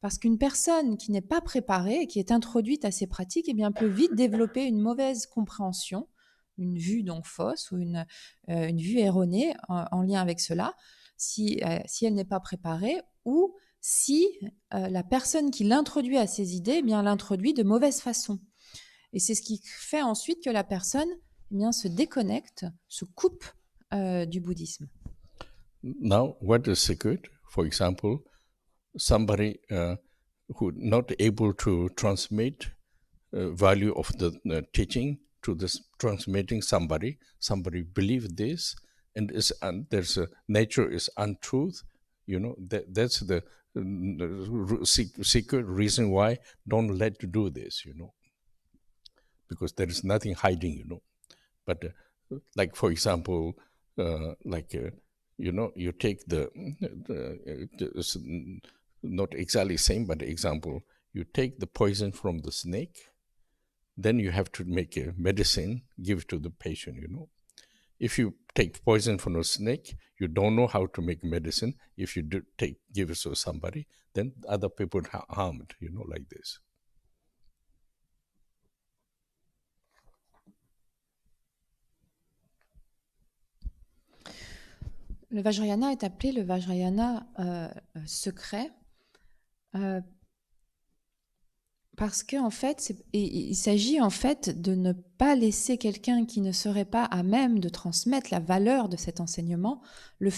Parce qu'une personne qui n'est pas préparée et qui est introduite à ces pratiques, peut vite développer une mauvaise compréhension, une vue donc fausse, ou une vue erronée en lien avec cela, si elle n'est pas préparée, ou si la personne qui l'introduit à ces idées l'introduit de mauvaise façon. Et c'est ce qui fait ensuite que la personne se déconnecte, se coupe du bouddhisme. Now, what is secret? For example, somebody who not able to transmit value of the teaching to this transmitting somebody believe this, and there's a nature is untruth, that's the secret reason why don't let to do this, because there is nothing hiding, but like for example, you take the not exactly same, but example, you take the poison from the snake, then you have to make a medicine, give to the patient, If you take poison from a snake, you don't know how to make medicine. If you give it to somebody, then other people harmed, like this. Le Vajrayana est appelé le Vajrayana secret parce qu'en fait, il s'agit en fait de ne pas laisser quelqu'un qui ne serait pas à même de transmettre la valeur de cet enseignement le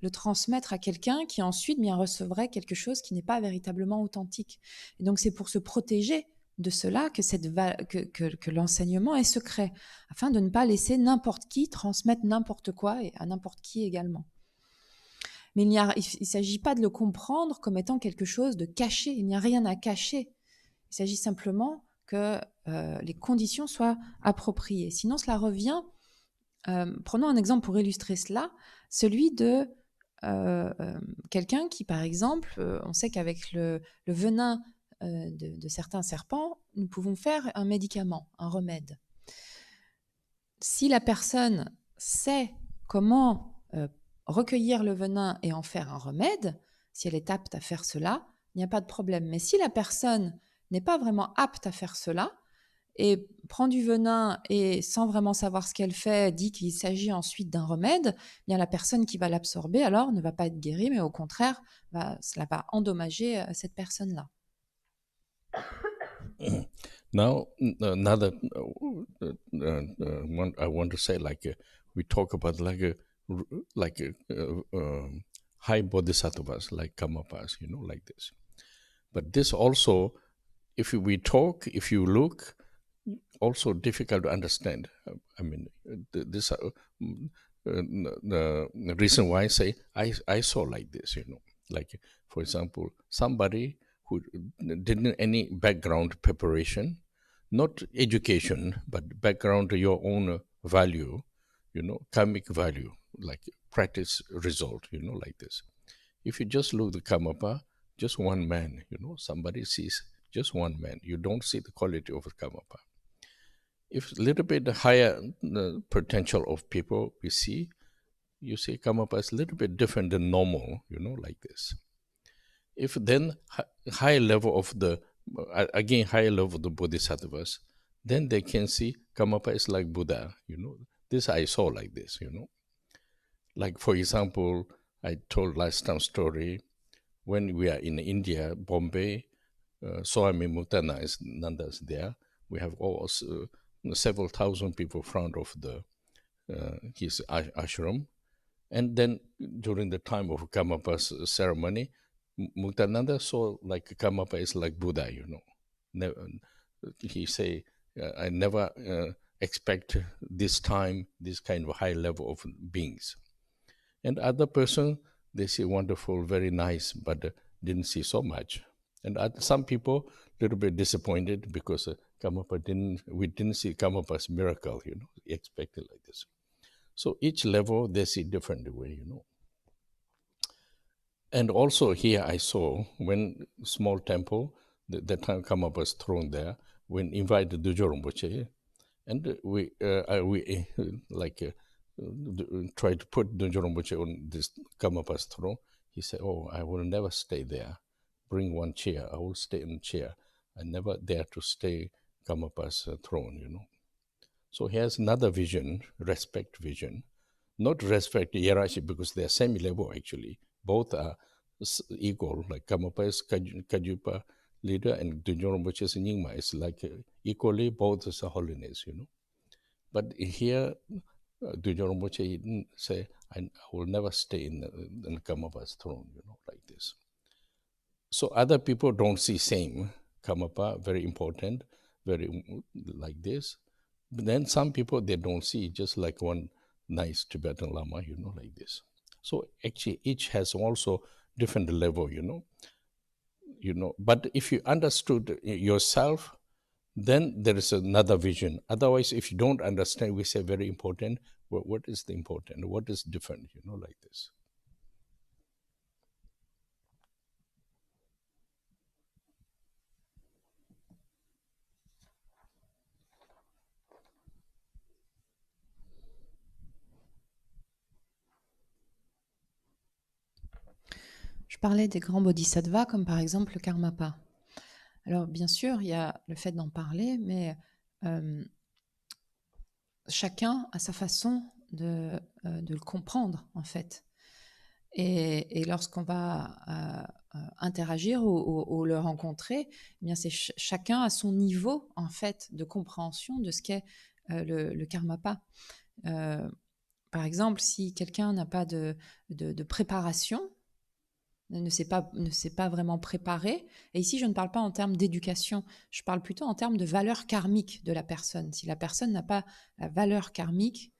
transmettre à quelqu'un qui ensuite recevrait quelque chose qui n'est pas véritablement authentique. Et donc c'est pour se protéger de cela que l'enseignement est secret, afin de ne pas laisser n'importe qui transmettre n'importe quoi et à n'importe qui également. Mais il ne s'agit pas de le comprendre comme étant quelque chose de caché, il n'y a rien à cacher. Il s'agit simplement que les conditions soient appropriées. Sinon, cela revient, prenons un exemple pour illustrer cela, celui de quelqu'un qui, par exemple, on sait qu'avec le venin de certains serpents, nous pouvons faire un médicament, un remède. si la personne sait comment recueillir le venin et en faire un remède, si elle est apte à faire cela, il n'y a pas de problème. Mais si la personne n'est pas vraiment apte à faire cela et prend du venin et sans vraiment savoir ce qu'elle fait, dit qu'il s'agit ensuite d'un remède, eh bien la personne qui va l'absorber alors ne va pas être guérie, mais au contraire, cela va endommager cette personne-là. Now, another one I want to say, we talk about high bodhisattvas, like Kamapas, like this. But this also, if we talk, if you look, also difficult to understand. I mean, this the reason why I say I saw like this, like for example, somebody who didn't any background preparation, not education, but background to your own value, karmic value, like practice result, like this. If you just look the Kamapa, just one man, somebody sees just one man. You don't see the quality of the Kamapa. If a little bit higher potential of people we see, you see Kamapa is a little bit different than normal, like this. If then high level of the, again, higher level of the bodhisattvas, then they can see Kamapa is like Buddha, This I saw like this, Like, for example, I told last time story, when we are in India, Bombay, Swami Muktananda is Nanda's there. We have several thousand people in front of his ashram. And then during the time of Kamapa's ceremony, Muktananda saw like Kamapa is like Buddha, he say, I never expect this time, this kind of high level of beings. And other person, they see wonderful, very nice, but didn't see so much. And some people a little bit disappointed because we didn't see Kamapa's miracle, expected like this. So each level they see different way, And also here I saw when small temple, the time Kamapa was thrown there, when invited Dudjo Rinpoche, and we try to put Dudjo Rinpoche on this Kamapa's throne. He said, "Oh, I will never stay there. Bring one chair. I will stay in the chair. I never dare to stay Kamapa's throne, So he has another vision, respect vision. Not respect hierarchy because they are same level actually. Both are equal. Like Kamapa is Kajupa leader and Dudjo Rinpoche is Nyingma. It's like equally both is a holiness, But here, Dudjo Rinpoche didn't say, I will never stay in Kamapa's throne, like this. So other people don't see same. Kamapa, very important, very like this. But then some people, they don't see just like one nice Tibetan Lama, like this. So actually each has also different level, But if you understood yourself, then there is another vision. Otherwise, if you don't understand, we say very important. What is the important? What is different? Like this. Je parlais des grands bodhisattvas, comme par exemple le Karmapa. Alors, bien sûr, il y a le fait d'en parler, mais chacun a sa façon de le comprendre, en fait. Et lorsqu'on va interagir ou le rencontrer, eh bien, chacun a son niveau, en fait, de compréhension de ce qu'est le Karmapa. Par exemple, si quelqu'un n'a pas de préparation, ne s'est pas vraiment préparé. Et ici, je ne parle pas en termes d'éducation, je parle plutôt en termes de valeur karmique de la personne. Si la personne n'a pas la valeur karmique,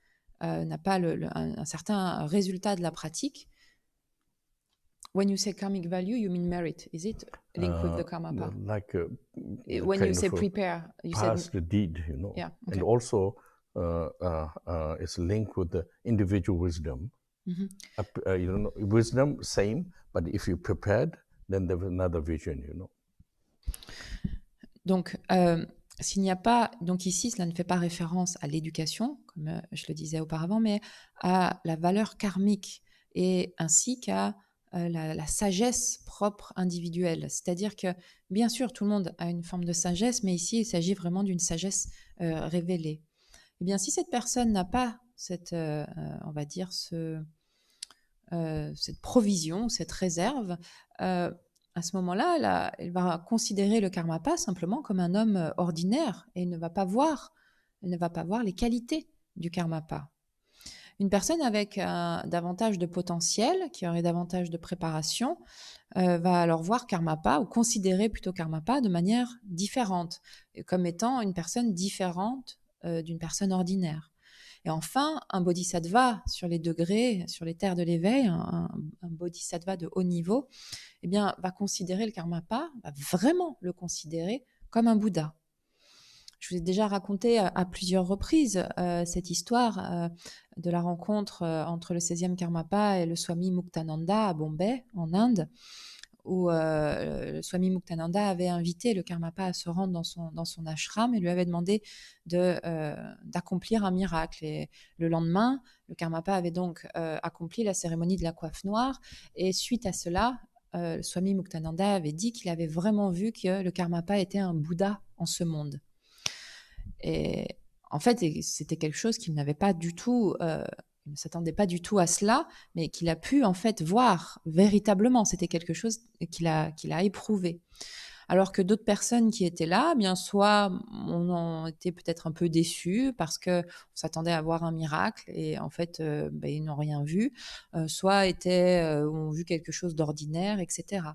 n'a pas un certain résultat de la pratique. When you say karmic value, you mean merit. Is it linked with the Karmapa? When you say prepare, you past said deed, Yeah, okay. And also it's linked with the individual wisdom. Wisdom same, but if you prepared, then there's another vision, Donc, s'il n'y a pas, donc ici, cela ne fait pas référence à l'éducation, comme je le disais auparavant, mais à la valeur karmique et ainsi qu'à la sagesse propre individuelle. C'est-à-dire que, bien sûr, tout le monde a une forme de sagesse, mais ici, il s'agit vraiment d'une sagesse révélée. Eh bien, si cette personne n'a pas cette, on va dire, cette provision, cette réserve, à ce moment-là, elle va considérer le karmapa simplement comme un homme ordinaire et elle ne va pas voir les qualités du karmapa. Une personne avec davantage de potentiel, qui aurait davantage de préparation, va alors voir karmapa ou considérer plutôt karmapa de manière différente, comme étant une personne différente d'une personne ordinaire. Et enfin, un bodhisattva sur les degrés, sur les terres de l'éveil, un bodhisattva de haut niveau, eh bien, va considérer le karmapa, va vraiment le considérer comme un Bouddha. Je vous ai déjà raconté à plusieurs reprises cette histoire de la rencontre entre le 16e Karmapa et le Swami Muktananda à Bombay, en Inde, où le Swami Muktananda avait invité le Karmapa à se rendre dans son ashram et lui avait demandé d'accomplir un miracle. Et le lendemain, le Karmapa avait donc accompli la cérémonie de la coiffe noire. Et suite à cela, le Swami Muktananda avait dit qu'il avait vraiment vu que le Karmapa était un Bouddha en ce monde. Et en fait, c'était quelque chose qu'il n'avait pas du tout, il ne s'attendait pas du tout à cela, mais qu'il a pu en fait voir véritablement. C'était quelque chose qu'il a éprouvé. Alors que d'autres personnes qui étaient là, bien soit on en était peut-être un peu déçus parce que on s'attendait à voir un miracle et en fait ils n'ont rien vu, soit ont vu quelque chose d'ordinaire, etc.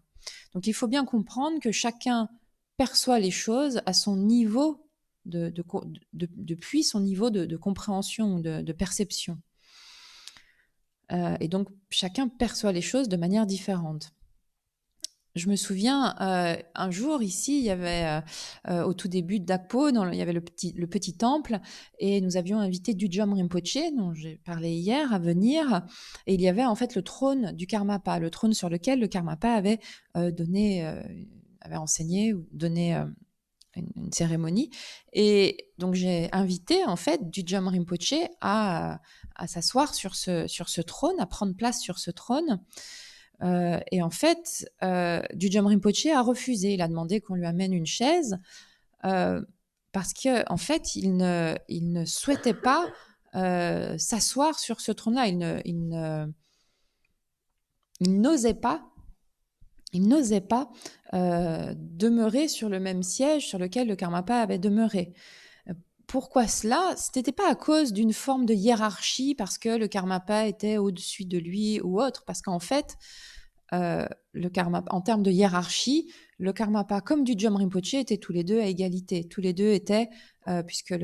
Donc il faut bien comprendre que chacun perçoit les choses à son niveau depuis son niveau de compréhension, de perception. Et donc, chacun perçoit les choses de manière différente. Je me souviens, un jour ici, il y avait au tout début de Dakpo, il y avait le petit temple, et nous avions invité Dudjom Rinpoche, dont j'ai parlé hier, à venir, et il y avait en fait le trône du Karmapa, le trône sur lequel le Karmapa avait enseigné ou donné une cérémonie. Et donc, j'ai invité, en fait, Dudjom Rinpoche à s'asseoir sur ce trône, à prendre place sur ce trône. Et en fait, Dudjom Rinpoche a refusé. Il a demandé qu'on lui amène une chaise parce qu'en fait, il ne souhaitait pas s'asseoir sur ce trône-là. Il n'osait pas demeurer sur le même siège sur lequel le Karmapa avait demeuré. Pourquoi cela? Ce n'était pas à cause d'une forme de hiérarchie, parce que le Karmapa était au-dessus de lui ou autre, parce qu'en fait, le Karmapa, en termes de hiérarchie, le Karmapa comme Dudjom Rinpoche étaient tous les deux à égalité. Tous les deux étaient, puisque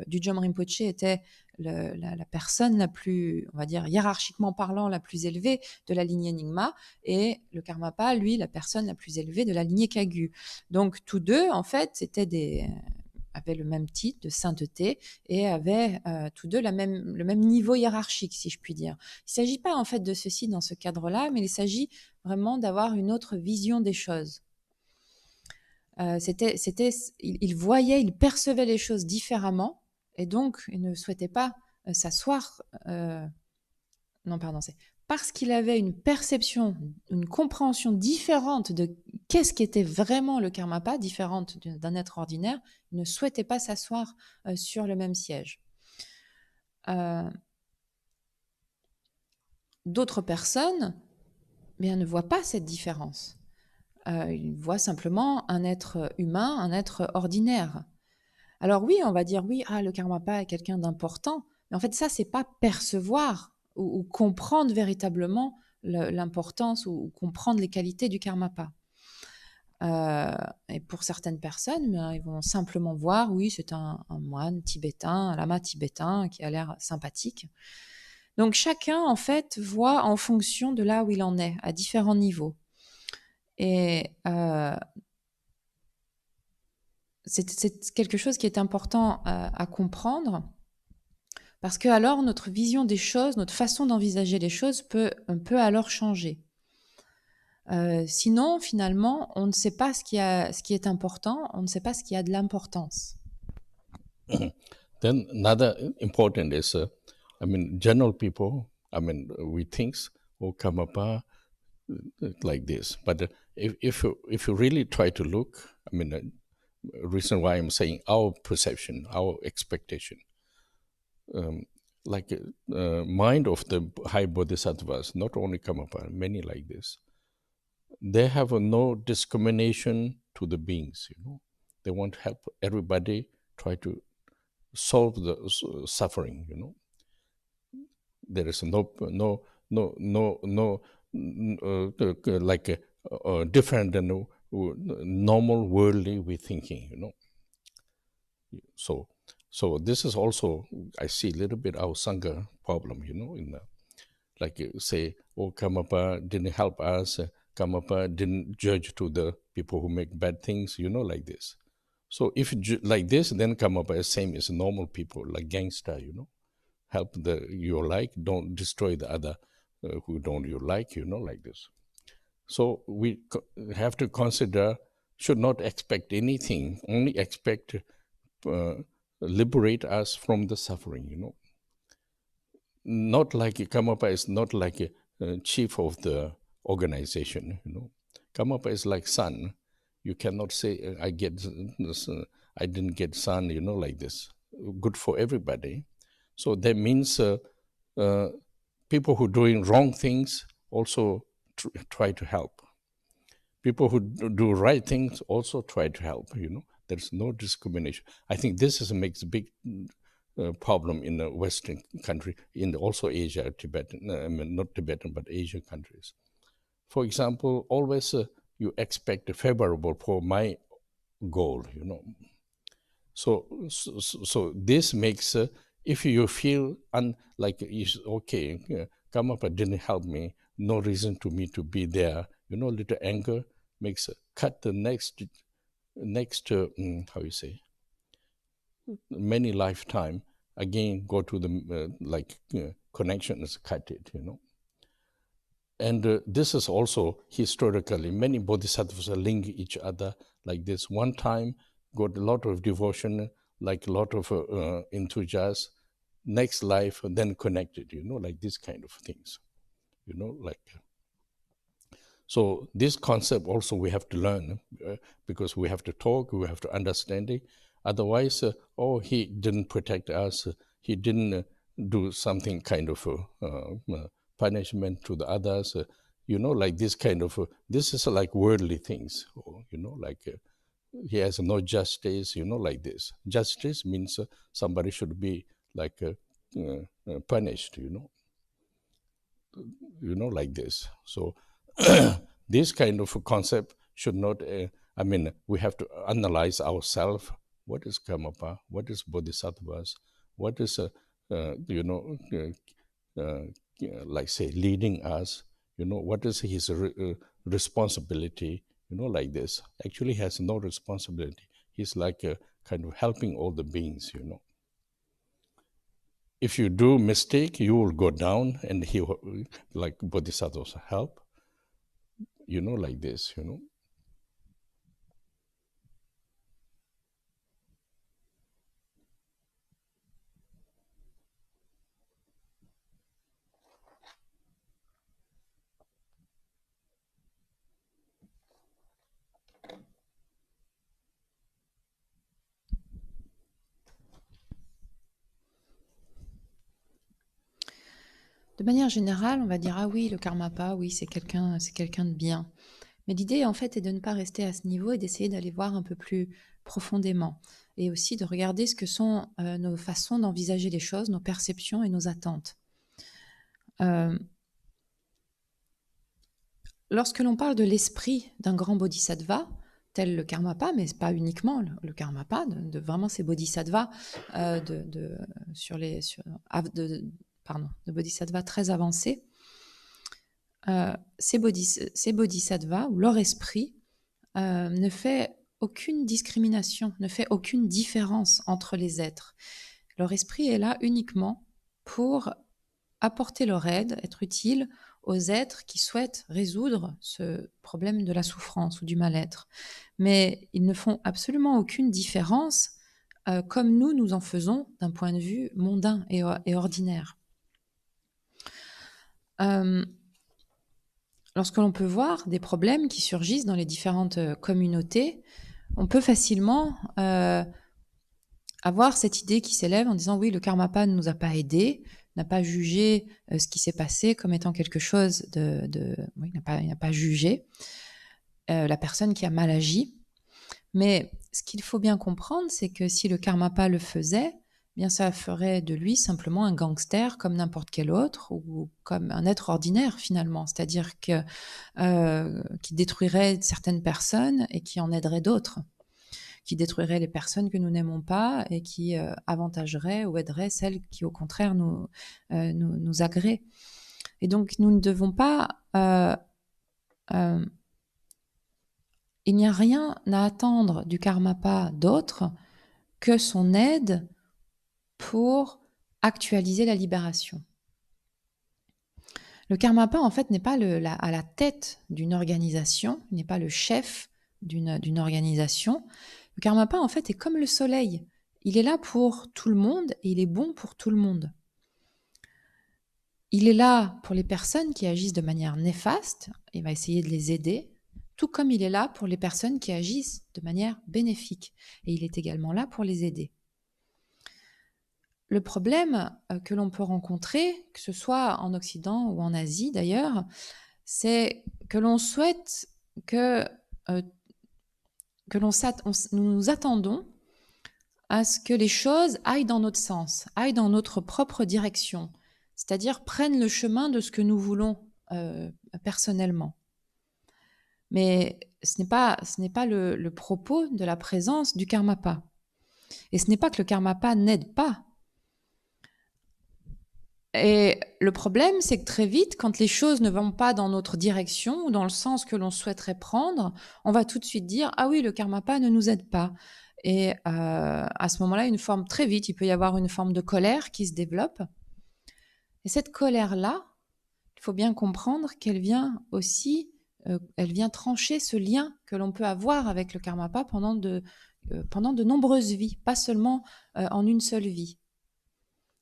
Dudjom Rinpoche était la personne la plus, on va dire, hiérarchiquement parlant, la plus élevée de la lignée Nyingma, et le Karmapa, lui, la personne la plus élevée de la lignée Kagyu. Donc, tous deux, en fait, avaient le même titre de sainteté et avaient tous deux le même niveau hiérarchique, si je puis dire. Il ne s'agit pas en fait de ceci dans ce cadre-là, mais il s'agit vraiment d'avoir une autre vision des choses. Il voyait, il percevait les choses différemment, et donc il ne souhaitait pas s'asseoir. C'est parce qu'il avait une perception, une compréhension différente de qu'est-ce qu'était vraiment le Karmapa, différente d'un être ordinaire, il ne souhaitait pas s'asseoir sur le même siège. D'autres personnes ne voient pas cette différence. Ils voient simplement un être humain, un être ordinaire. Alors oui, on va dire oui, le Karmapa est quelqu'un d'important, mais en fait ça, c'est pas percevoir ou comprendre véritablement l'importance ou comprendre les qualités du Karmapa. Et pour certaines personnes, ils vont simplement voir, oui, c'est un moine tibétain, un lama tibétain qui a l'air sympathique. Donc chacun, en fait, voit en fonction de là où il en est, à différents niveaux. Et c'est quelque chose qui est important à comprendre, parce que alors notre vision des choses, notre façon d'envisager les choses peut alors changer. Sinon, finalement, on ne sait pas ce qui est important, on ne sait pas ce qui a de l'importance. Then another important is, general people, we think, oh, Karmapa, like this. But if you really try to look, reason why I'm saying our perception, our expectation, mind of the high bodhisattvas, not only Karmapa, many like this, they have no discrimination to the beings. They want to help everybody, try to solve the suffering. There is no different than normal worldly way thinking. So this is also, I see a little bit our Sangha problem. In say, oh, Karmapa didn't help us. Karmapa didn't judge to the people who make bad things. Like this. So if like this, then Karmapa is same as normal people, like gangster. Help the you like, don't destroy the other who don't you like. Like this. So we have to consider, should not expect anything, only expect liberate us from the suffering. Not like Karmapa is not like a chief of the organization. Karmapa is like sun. You cannot say I didn't get sun. Like this. Good for everybody. So that means people who doing wrong things also try to help. People who do right things also try to help. There's no discrimination. I think this makes a big problem in the Western country, in also Asia, Tibetan, not Tibetan, but Asian countries. For example, always you expect a favorable for my goal. So this makes, if you feel like it's okay, Karmapa didn't help me, no reason to me to be there, little anger makes cut the next how you say, many lifetime, again go to the connection is cut it. And this is also historically, many bodhisattvas link each other like this. One time got a lot of devotion, like a lot of enthusiasm, next life then connected, like this kind of things, so this concept also we have to learn, because we have to talk, we have to understand it. Otherwise, he didn't protect us, he didn't do something kind of punishment to the others, like this kind of, this is like worldly things, he has no justice, like this. Justice means somebody should be like punished, like this. So this kind of concept should not, we have to analyze ourselves. What is Karmapa? What is Bodhisattvas? What is, like say, leading us? What is his responsibility? Like this. Actually, he has no responsibility. He's like kind of helping all the beings, If you do mistake, you will go down, and he, like Bodhisattvas, help. Like this, De manière générale, on va dire ah oui, le Karmapa, oui, c'est quelqu'un de bien. Mais l'idée en fait est de ne pas rester à ce niveau et d'essayer d'aller voir un peu plus profondément, et aussi de regarder ce que sont nos façons d'envisager les choses, nos perceptions et nos attentes. Lorsque l'on parle de l'esprit d'un grand bodhisattva, tel le Karmapa, mais pas uniquement le Karmapa, de vraiment ces bodhisattvas de bodhisattvas très avancés, ces bodhisattvas, ou leur esprit, ne fait aucune discrimination, ne fait aucune différence entre les êtres. Leur esprit est là uniquement pour apporter leur aide, être utile aux êtres qui souhaitent résoudre ce problème de la souffrance ou du mal-être. Mais ils ne font absolument aucune différence comme nous en faisons d'un point de vue mondain et ordinaire. Lorsque l'on peut voir des problèmes qui surgissent dans les différentes communautés, on peut facilement avoir cette idée qui s'élève en disant oui, le Karmapa ne nous a pas aidés, n'a pas jugé ce qui s'est passé comme étant quelque chose oui, il n'a pas jugé la personne qui a mal agi. Mais ce qu'il faut bien comprendre, c'est que si le Karmapa le faisait, eh bien ça ferait de lui simplement un gangster comme n'importe quel autre ou comme un être ordinaire finalement, c'est-à-dire que qui détruirait certaines personnes et qui en aiderait d'autres, qui détruirait les personnes que nous n'aimons pas et qui avantagerait ou aiderait celles qui au contraire nous agréent. Et donc nous ne devons pas il n'y a rien à attendre du Karmapa d'autre que son aide pour actualiser la libération. Le Karmapa, en fait, n'est pas à la tête d'une organisation, il n'est pas le chef d'une organisation. Le Karmapa, en fait, est comme le soleil. Il est là pour tout le monde et il est bon pour tout le monde. Il est là pour les personnes qui agissent de manière néfaste, il va essayer de les aider, tout comme il est là pour les personnes qui agissent de manière bénéfique. Et il est également là pour les aider. Le problème que l'on peut rencontrer, que ce soit en Occident ou en Asie d'ailleurs, c'est que l'on souhaite que nous attendons à ce que les choses aillent dans notre sens, aillent dans notre propre direction, c'est-à-dire prennent le chemin de ce que nous voulons personnellement. Mais ce n'est pas le propos de la présence du Karmapa. Et ce n'est pas que le Karmapa n'aide pas. Et le problème, c'est que très vite, quand les choses ne vont pas dans notre direction ou dans le sens que l'on souhaiterait prendre, on va tout de suite dire « Ah oui, le Karmapa ne nous aide pas ». Et à ce moment-là, très vite, il peut y avoir une forme de colère qui se développe. Et cette colère-là, il faut bien comprendre qu'elle vient aussi, elle vient trancher ce lien que l'on peut avoir avec le Karmapa pendant de nombreuses vies, pas seulement en une seule vie.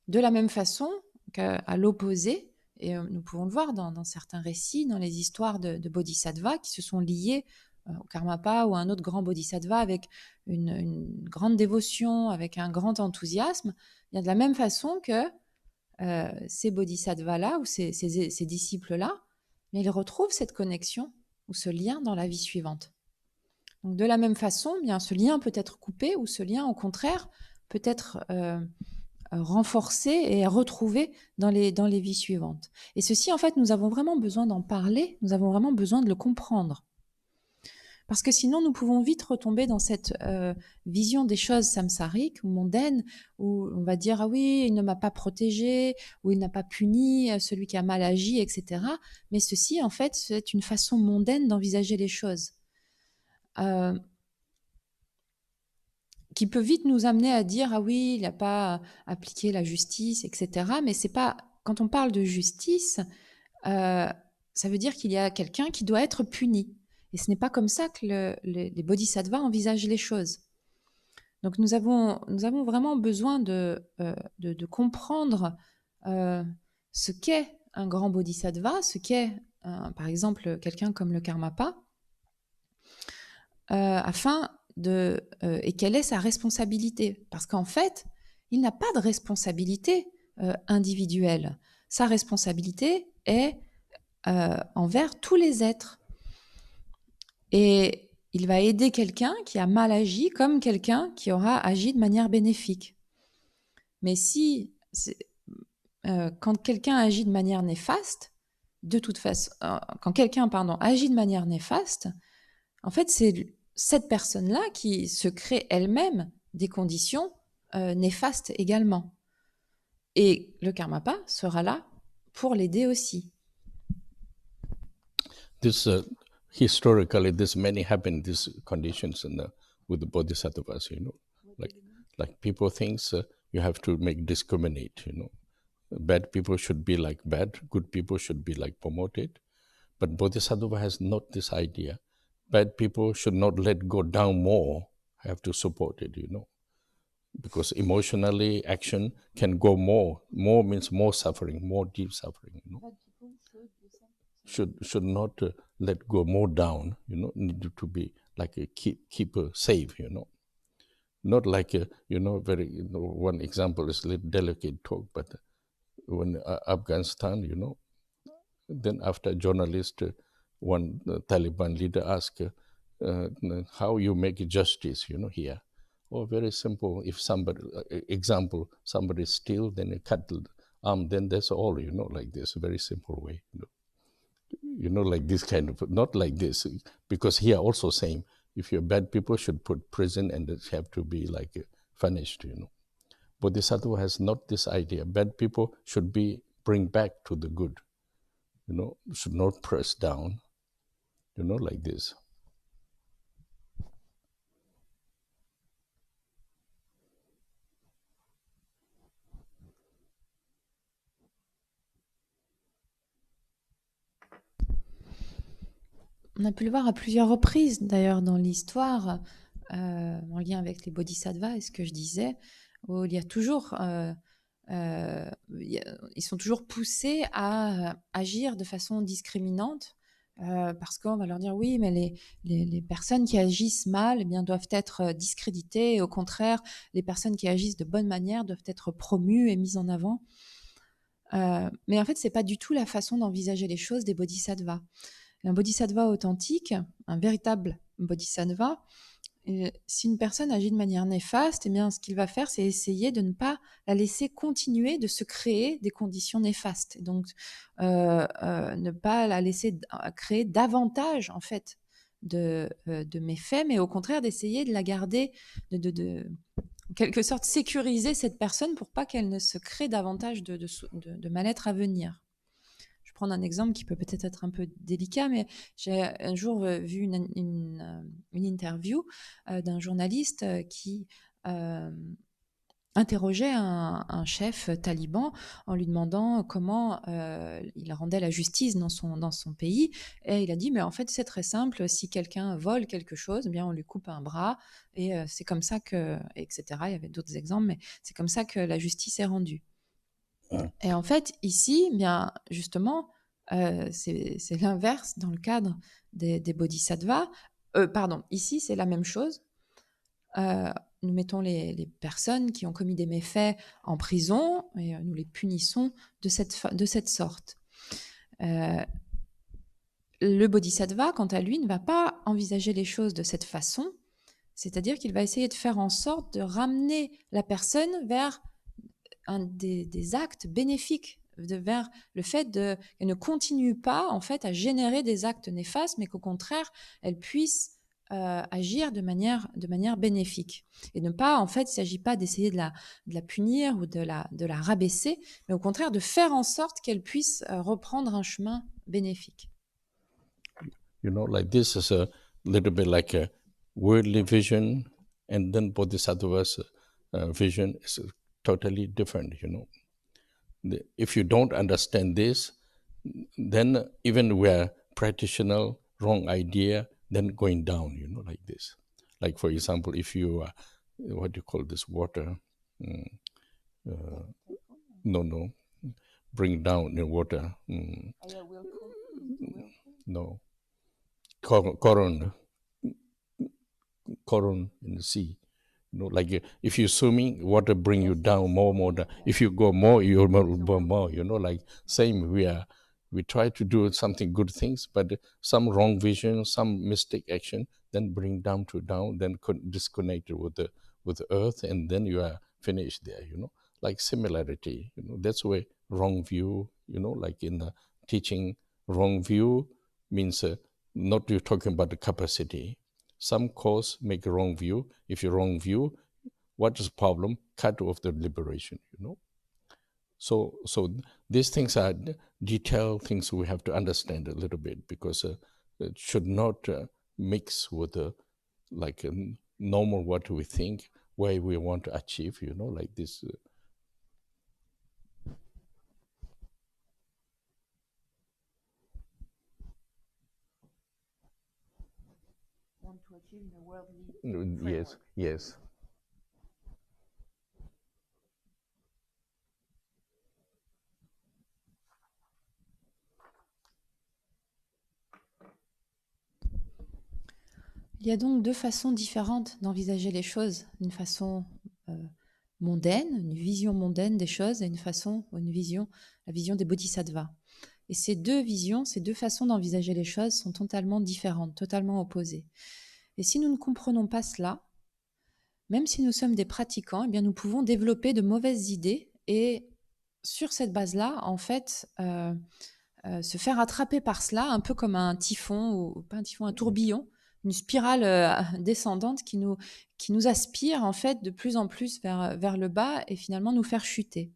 De la même façon qu'à l'opposé, et nous pouvons le voir dans certains récits, dans les histoires de bodhisattvas qui se sont liés au Karmapa ou à un autre grand bodhisattva avec une grande dévotion, avec un grand enthousiasme, bien de la même façon que ces bodhisattvas-là ou ces disciples-là, ils retrouvent cette connexion ou ce lien dans la vie suivante. Donc de la même façon, bien, ce lien peut être coupé ou ce lien, au contraire, peut être renforcé et retrouvé dans les vies suivantes. Et ceci, en fait, nous avons vraiment besoin d'en parler, nous avons vraiment besoin de le comprendre. Parce que sinon, nous pouvons vite retomber dans cette vision des choses samsariques ou mondaines, où on va dire « Ah oui, il ne m'a pas protégé » ou « Il n'a pas puni celui qui a mal agi », etc. Mais ceci, en fait, c'est une façon mondaine d'envisager les choses. Qui peut vite nous amener à dire « Ah oui, il n'a pas appliqué la justice, etc. » Mais c'est pas, quand on parle de justice, ça veut dire qu'il y a quelqu'un qui doit être puni. Et ce n'est pas comme ça que les bodhisattvas envisagent les choses. Donc nous avons vraiment besoin de comprendre ce qu'est un grand bodhisattva, ce qu'est, par exemple, quelqu'un comme le Karmapa, et quelle est sa responsabilité. Parce qu'en fait, il n'a pas de responsabilité individuelle. Sa responsabilité est envers tous les êtres. Et il va aider quelqu'un qui a mal agi comme quelqu'un qui aura agi de manière bénéfique. Mais quand quelqu'un agit de manière néfaste, de toute façon, quand quelqu'un agit de manière néfaste, en fait, c'est cette personne-là qui se crée elle-même des conditions néfastes également. Et le Karmapa sera là pour l'aider aussi. Historically, many happen these conditions with the bodhisattvas, like people think you have to make discriminate, bad people should be like bad, good people should be like promoted. But Bodhisattva has not this idea. Bad people should not let go down more, have to support it, because emotionally action can go more. More means more suffering, more deep suffering, Should not let go more down, need to be like a keeper safe, Not like a, very, one example is a little delicate talk, but when Afghanistan, then after journalist, one Taliban leader asked, how you make justice, here. Oh, very simple. If somebody, example, somebody steal, then they cut the arm, then that's all, like this, very simple way, like this kind of, not like this, because here also same. If you're bad, people should put prison and it have to be like punished, Bodhisattva has not this idea. Bad people should be bring back to the good, should not press down, like this. On a pu le voir à plusieurs reprises, d'ailleurs, dans l'histoire, en lien avec les bodhisattvas et ce que je disais, où il y a toujours, ils sont toujours poussés à agir de façon discriminante, parce qu'on va leur dire oui, mais les personnes qui agissent mal, eh bien, doivent être discréditées, et au contraire, les personnes qui agissent de bonne manière doivent être promues et mises en avant. Mais en fait, c'est pas du tout la façon d'envisager les choses des bodhisattvas. Un bodhisattva authentique, un véritable bodhisattva, si une personne agit de manière néfaste, eh bien, ce qu'il va faire, c'est essayer de ne pas la laisser continuer de se créer des conditions néfastes. Donc, ne pas la laisser créer davantage, en fait, de méfaits, mais au contraire d'essayer de la garder, de en quelque sorte sécuriser cette personne pour pas qu'elle ne se crée davantage de mal-être à venir. Je vais prendre un exemple qui peut peut-être être un peu délicat, mais j'ai un jour vu une interview d'un journaliste qui interrogeait un chef taliban en lui demandant comment il rendait la justice dans son pays. Et il a dit, mais en fait, c'est très simple, si quelqu'un vole quelque chose, eh bien, on lui coupe un bras, et c'est comme ça que, etc. Il y avait d'autres exemples, mais c'est comme ça que la justice est rendue. Et en fait, ici, bien, justement, c'est l'inverse dans le cadre des bodhisattvas. Pardon, ici, c'est la même chose. Nous mettons les personnes qui ont commis des méfaits en prison et nous les punissons de cette sorte. Le bodhisattva, quant à lui, ne va pas envisager les choses de cette façon, c'est-à-dire qu'il va essayer de faire en sorte de ramener la personne vers des actes bénéfiques, vers le fait qu'elle ne continue pas en fait à générer des actes néfastes, mais qu'au contraire, elle puisse agir de manière bénéfique. Et ne pas, en fait, il ne s'agit pas d'essayer de la punir ou de la rabaisser, mais au contraire de faire en sorte qu'elle puisse reprendre un chemin bénéfique. Like this is a little bit like a worldly vision, and then Bodhisattva's vision is totally different, If you don't understand this, then even where practitioner, wrong idea, then going down, like this. Like, for example, if you, what do you call this, water? No, bring down the water. No. Coron in the sea. Like if you're swimming, water bring you down more. If you go more, you'll go more. Like same. We try to do something good things, but some wrong vision, some mistake action, then bring down, then disconnect with the earth, and then you are finished there. Like similarity. That's why wrong view. Like in the teaching, wrong view means not you're talking about the capacity. Some course make a wrong view. If you're wrong view, what is the problem? Cut off the liberation, So these things are detailed things we have to understand a little bit, because it should not mix with like normal what we think, where we want to achieve, like this. Yes, yes. Il y a donc deux façons différentes d'envisager les choses. Une façon mondaine, une vision mondaine des choses, et une vision, la vision des bodhisattvas. Et ces deux visions, ces deux façons d'envisager les choses sont totalement différentes, totalement opposées. Et si nous ne comprenons pas cela, même si nous sommes des pratiquants, eh bien nous pouvons développer de mauvaises idées et sur cette base-là, en fait, se faire attraper par cela, un peu comme un typhon, ou pas un typhon, un tourbillon, une spirale descendante qui nous aspire en fait de plus en plus vers le bas et finalement nous faire chuter.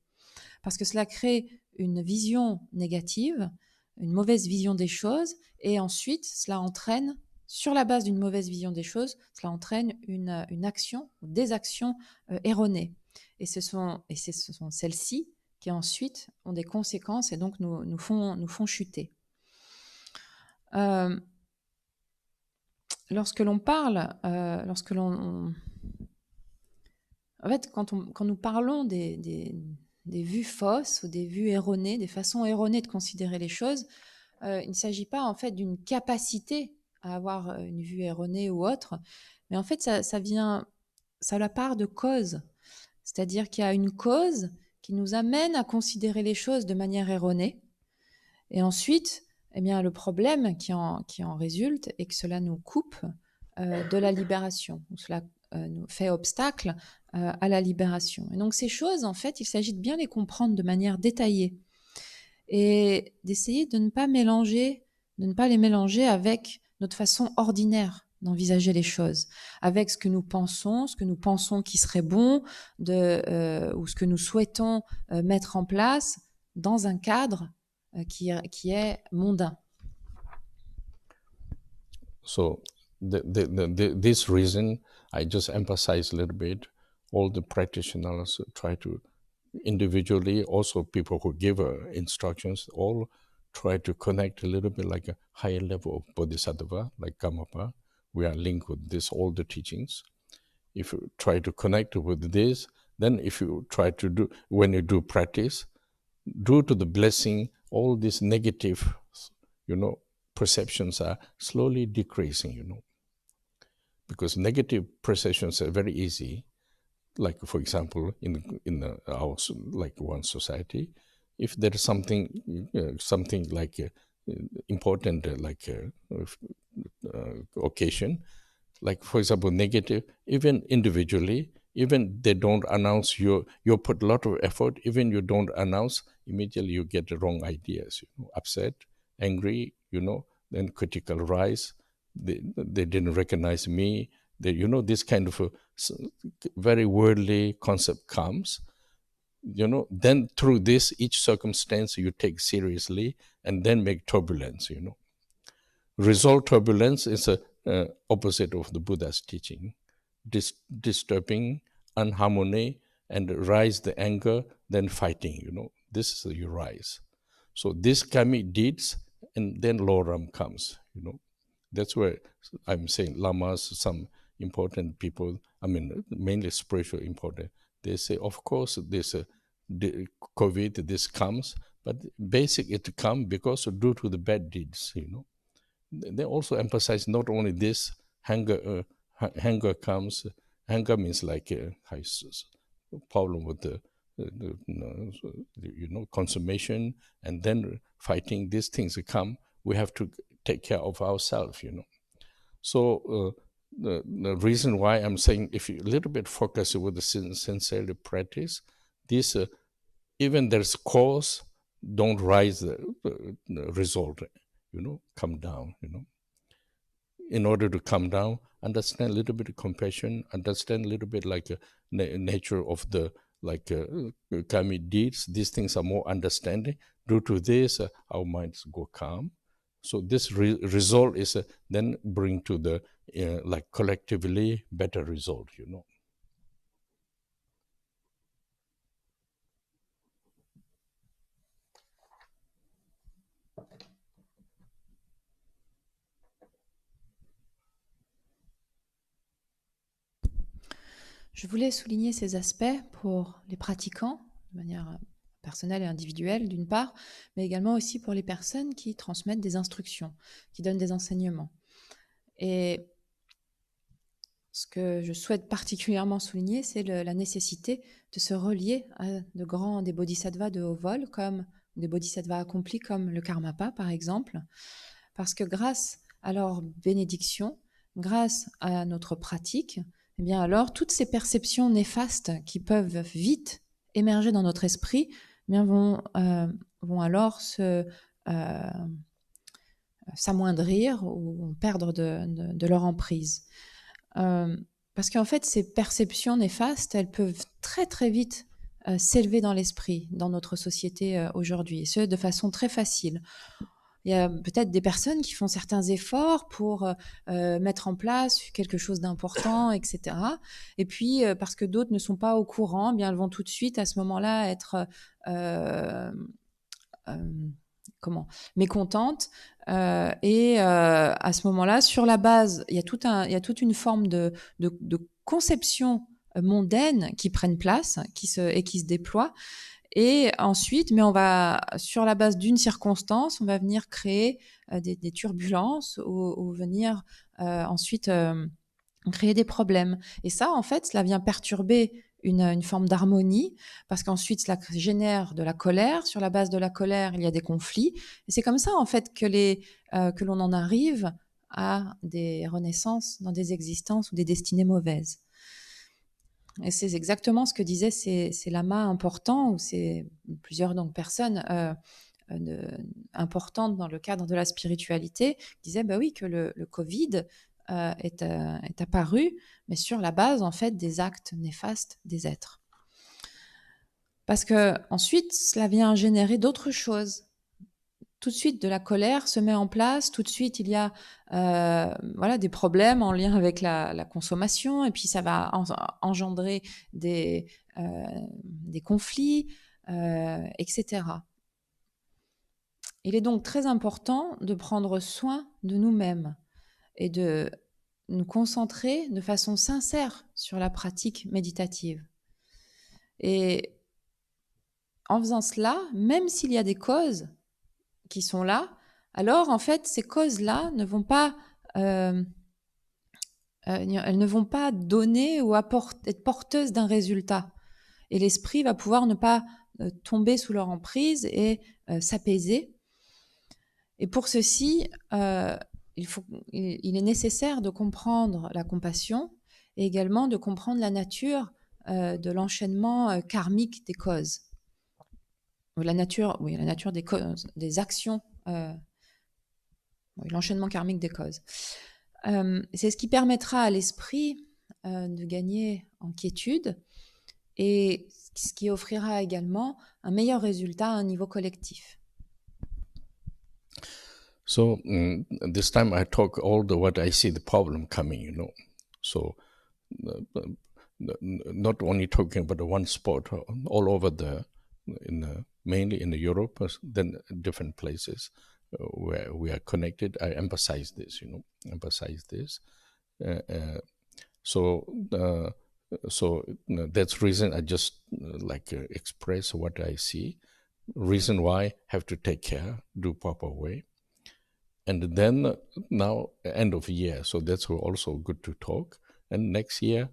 Parce que cela crée une vision négative, une mauvaise vision des choses, et ensuite cela entraîne, sur la base d'une mauvaise vision des choses, cela entraîne une action ou des actions erronées. Et ce sont celles-ci qui ensuite ont des conséquences et donc nous font chuter. Lorsque l'on parle, en fait, quand nous parlons des vues fausses ou des vues erronées, des façons erronées de considérer les choses, il ne s'agit pas en fait d'une capacité à avoir une vue erronée ou autre, mais en fait ça a la part de cause. C'est-à-dire qu'il y a une cause qui nous amène à considérer les choses de manière erronée. Et ensuite, eh bien, le problème qui en résulte est que cela nous coupe de la libération. Cela nous fait obstacle à la libération. Et donc ces choses, en fait, il s'agit de bien les comprendre de manière détaillée et d'essayer de ne pas les mélanger avec notre façon ordinaire d'envisager les choses, avec ce que nous pensons qui serait bon, ou ce que nous souhaitons mettre en place dans un cadre qui est mondain. So this reason, I just emphasize a little bit. All the practitioners try to individually, also people who give instructions, all try to connect a little bit like a higher level of bodhisattva, like Karmapa. We are linked with this, all the teachings. If you try to connect with this, then if you try to do, when you do practice, due to the blessing, all these negative, perceptions are slowly decreasing, because negative perceptions are very easy. Like, for example, in our, like, one society, if there is something like important, occasion, like, for example, negative, even individually, even they don't announce, you put a lot of effort, even you don't announce, immediately you get the wrong ideas, upset, angry, then critical rise. They didn't recognize me. This kind of a very worldly concept comes. Then through this, each circumstance you take seriously and then make turbulence. Resolve turbulence is a opposite of the Buddha's teaching. Disturbing, unharmony, and rise the anger, then fighting. This is your rise. So this karmic deeds, and then Loram comes. That's where I'm saying lamas, some important people, mainly spiritual important, they say, of course, this COVID, this comes, but basic it come because due to the bad deeds. They also emphasize not only this, hunger comes. Hunger means like a problem with the consummation, and then fighting. These things come. We have to take care of ourselves. So the reason why I'm saying, if you a little bit focus with the sincerely practice, this even there's cause, don't rise the result. Come down. In order to come down, understand a little bit of compassion, understand a little bit like nature of the karmic deeds. These things are more understanding. Due to this, our minds go calm. So this result is then bring to the collectively better result. Je voulais souligner ces aspects pour les pratiquants, de manière personnelle et individuelle d'une part, mais également aussi pour les personnes qui transmettent des instructions, qui donnent des enseignements. Et ce que je souhaite particulièrement souligner, c'est la nécessité de se relier à des bodhisattvas de haut vol, comme des bodhisattvas accomplis comme le Karmapa par exemple, parce que grâce à leur bénédiction, grâce à notre pratique, eh bien alors toutes ces perceptions néfastes qui peuvent vite émerger dans notre esprit, eh bien vont alors s'amoindrir ou perdre de leur emprise. Parce qu'en fait, ces perceptions néfastes, elles peuvent très très vite s'élever dans l'esprit, dans notre société aujourd'hui, et ce, de façon très facile. Il y a peut-être des personnes qui font certains efforts pour mettre en place quelque chose d'important, etc. Et puis, parce que d'autres ne sont pas au courant, eh bien, elles vont tout de suite, à ce moment-là, être mécontentes. Et à ce moment-là, sur la base, il y a toute une forme de conception mondaine qui prennent place et qui se déploie. Et ensuite, mais on va, sur la base d'une circonstance, on va venir créer des turbulences ou venir ensuite créer des problèmes. Et ça, en fait, cela vient perturber une forme d'harmonie, parce qu'ensuite, cela génère de la colère. Sur la base de la colère, il y a des conflits. Et c'est comme ça, en fait, que l'on en arrive à des renaissances dans des existences ou des destinées mauvaises. Et c'est exactement ce que disaient ces lamas importants, ou ces plusieurs personnes importantes dans le cadre de la spiritualité, qui disaient bah oui, que le Covid est apparu, mais sur la base en fait des actes néfastes des êtres. Parce que ensuite, cela vient générer d'autres choses. Tout de suite, de la colère se met en place. Tout de suite, il y a des problèmes en lien avec la consommation, et puis ça va engendrer des conflits, etc. Il est donc très important de prendre soin de nous-mêmes et de nous concentrer de façon sincère sur la pratique méditative. Et en faisant cela, même s'il y a des causes qui sont là, alors en fait, ces causes-là ne vont pas, elles ne vont pas donner ou être porteuses d'un résultat. Et l'esprit va pouvoir ne pas tomber sous leur emprise et s'apaiser. Et pour ceci, il est nécessaire de comprendre la compassion et également de comprendre la nature de l'enchaînement karmique des causes. La nature des causes, des actions, l'enchaînement karmique des causes. C'est ce qui permettra à l'esprit de gagner en quiétude, et ce qui offrira également un meilleur résultat à un niveau collectif. So this time I talk all what I see the problem coming, So not only talking about one spot, all over mainly in Europe, then different places where we are connected. I emphasize this, So that's reason I just express what I see. Reason why I have to take care, do proper way. And then now end of year, so that's also good to talk. And next year,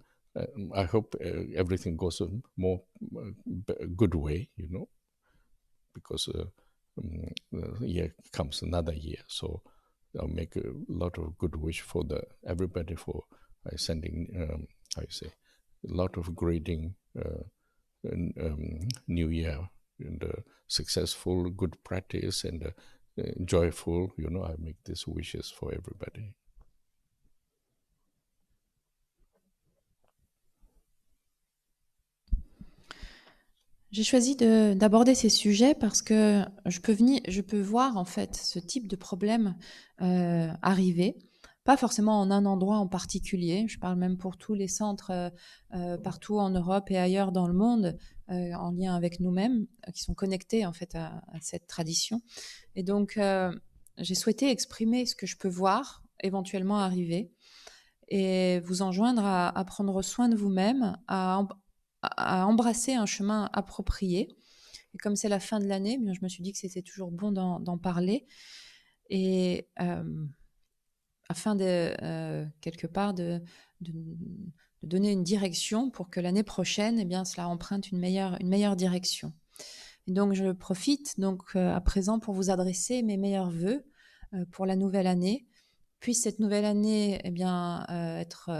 I hope everything goes a more good way, because year comes another year. So I'll make a lot of good wish for everybody for sending, a lot of greeting New Year, and successful, good practice, and joyful, I make these wishes for everybody. J'ai choisi d'aborder ces sujets parce que je peux voir en fait ce type de problème arriver, pas forcément en un endroit en particulier. Je parle même pour tous les centres partout en Europe et ailleurs dans le monde, en lien avec nous-mêmes, qui sont connectés en fait à cette tradition. Et donc j'ai souhaité exprimer ce que je peux voir éventuellement arriver. et vous enjoindre à prendre soin de vous-même, à embrasser un chemin approprié. Et comme c'est la fin de l'année, bien, je me suis dit que c'était toujours bon d'en parler. Et afin de, quelque part, de donner une direction pour que l'année prochaine, eh bien, cela emprunte une meilleure direction. Et donc, je profite donc à présent pour vous adresser mes meilleurs vœux pour la nouvelle année. Puisse cette nouvelle année, eh bien, être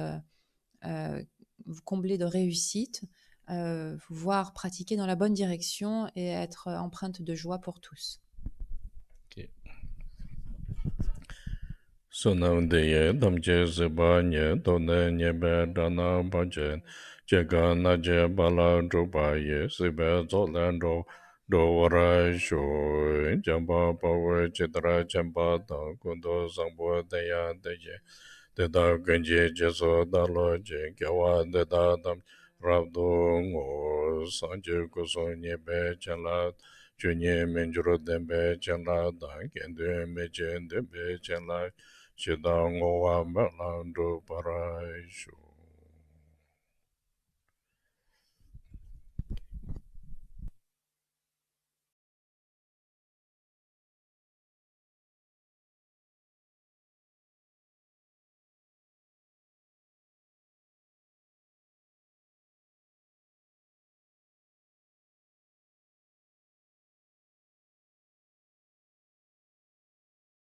vous combler de réussite, vous voir pratiquer dans la bonne direction et être empreinte de joie pour tous. Okay. Sunamdeye damje zibanye done nyebe dana bajen jega naje bala drubaye sibe zolendo do wara sho jamba pawe chitra jamba da kundo zangbo deya deye deda genje jeso dalo je gyawa deda dam rabdo ngo sanje kuso nyebe chenla chunye menjuro dembe chenla da kende meje dembe chenla Shida ngowa melandu parashu.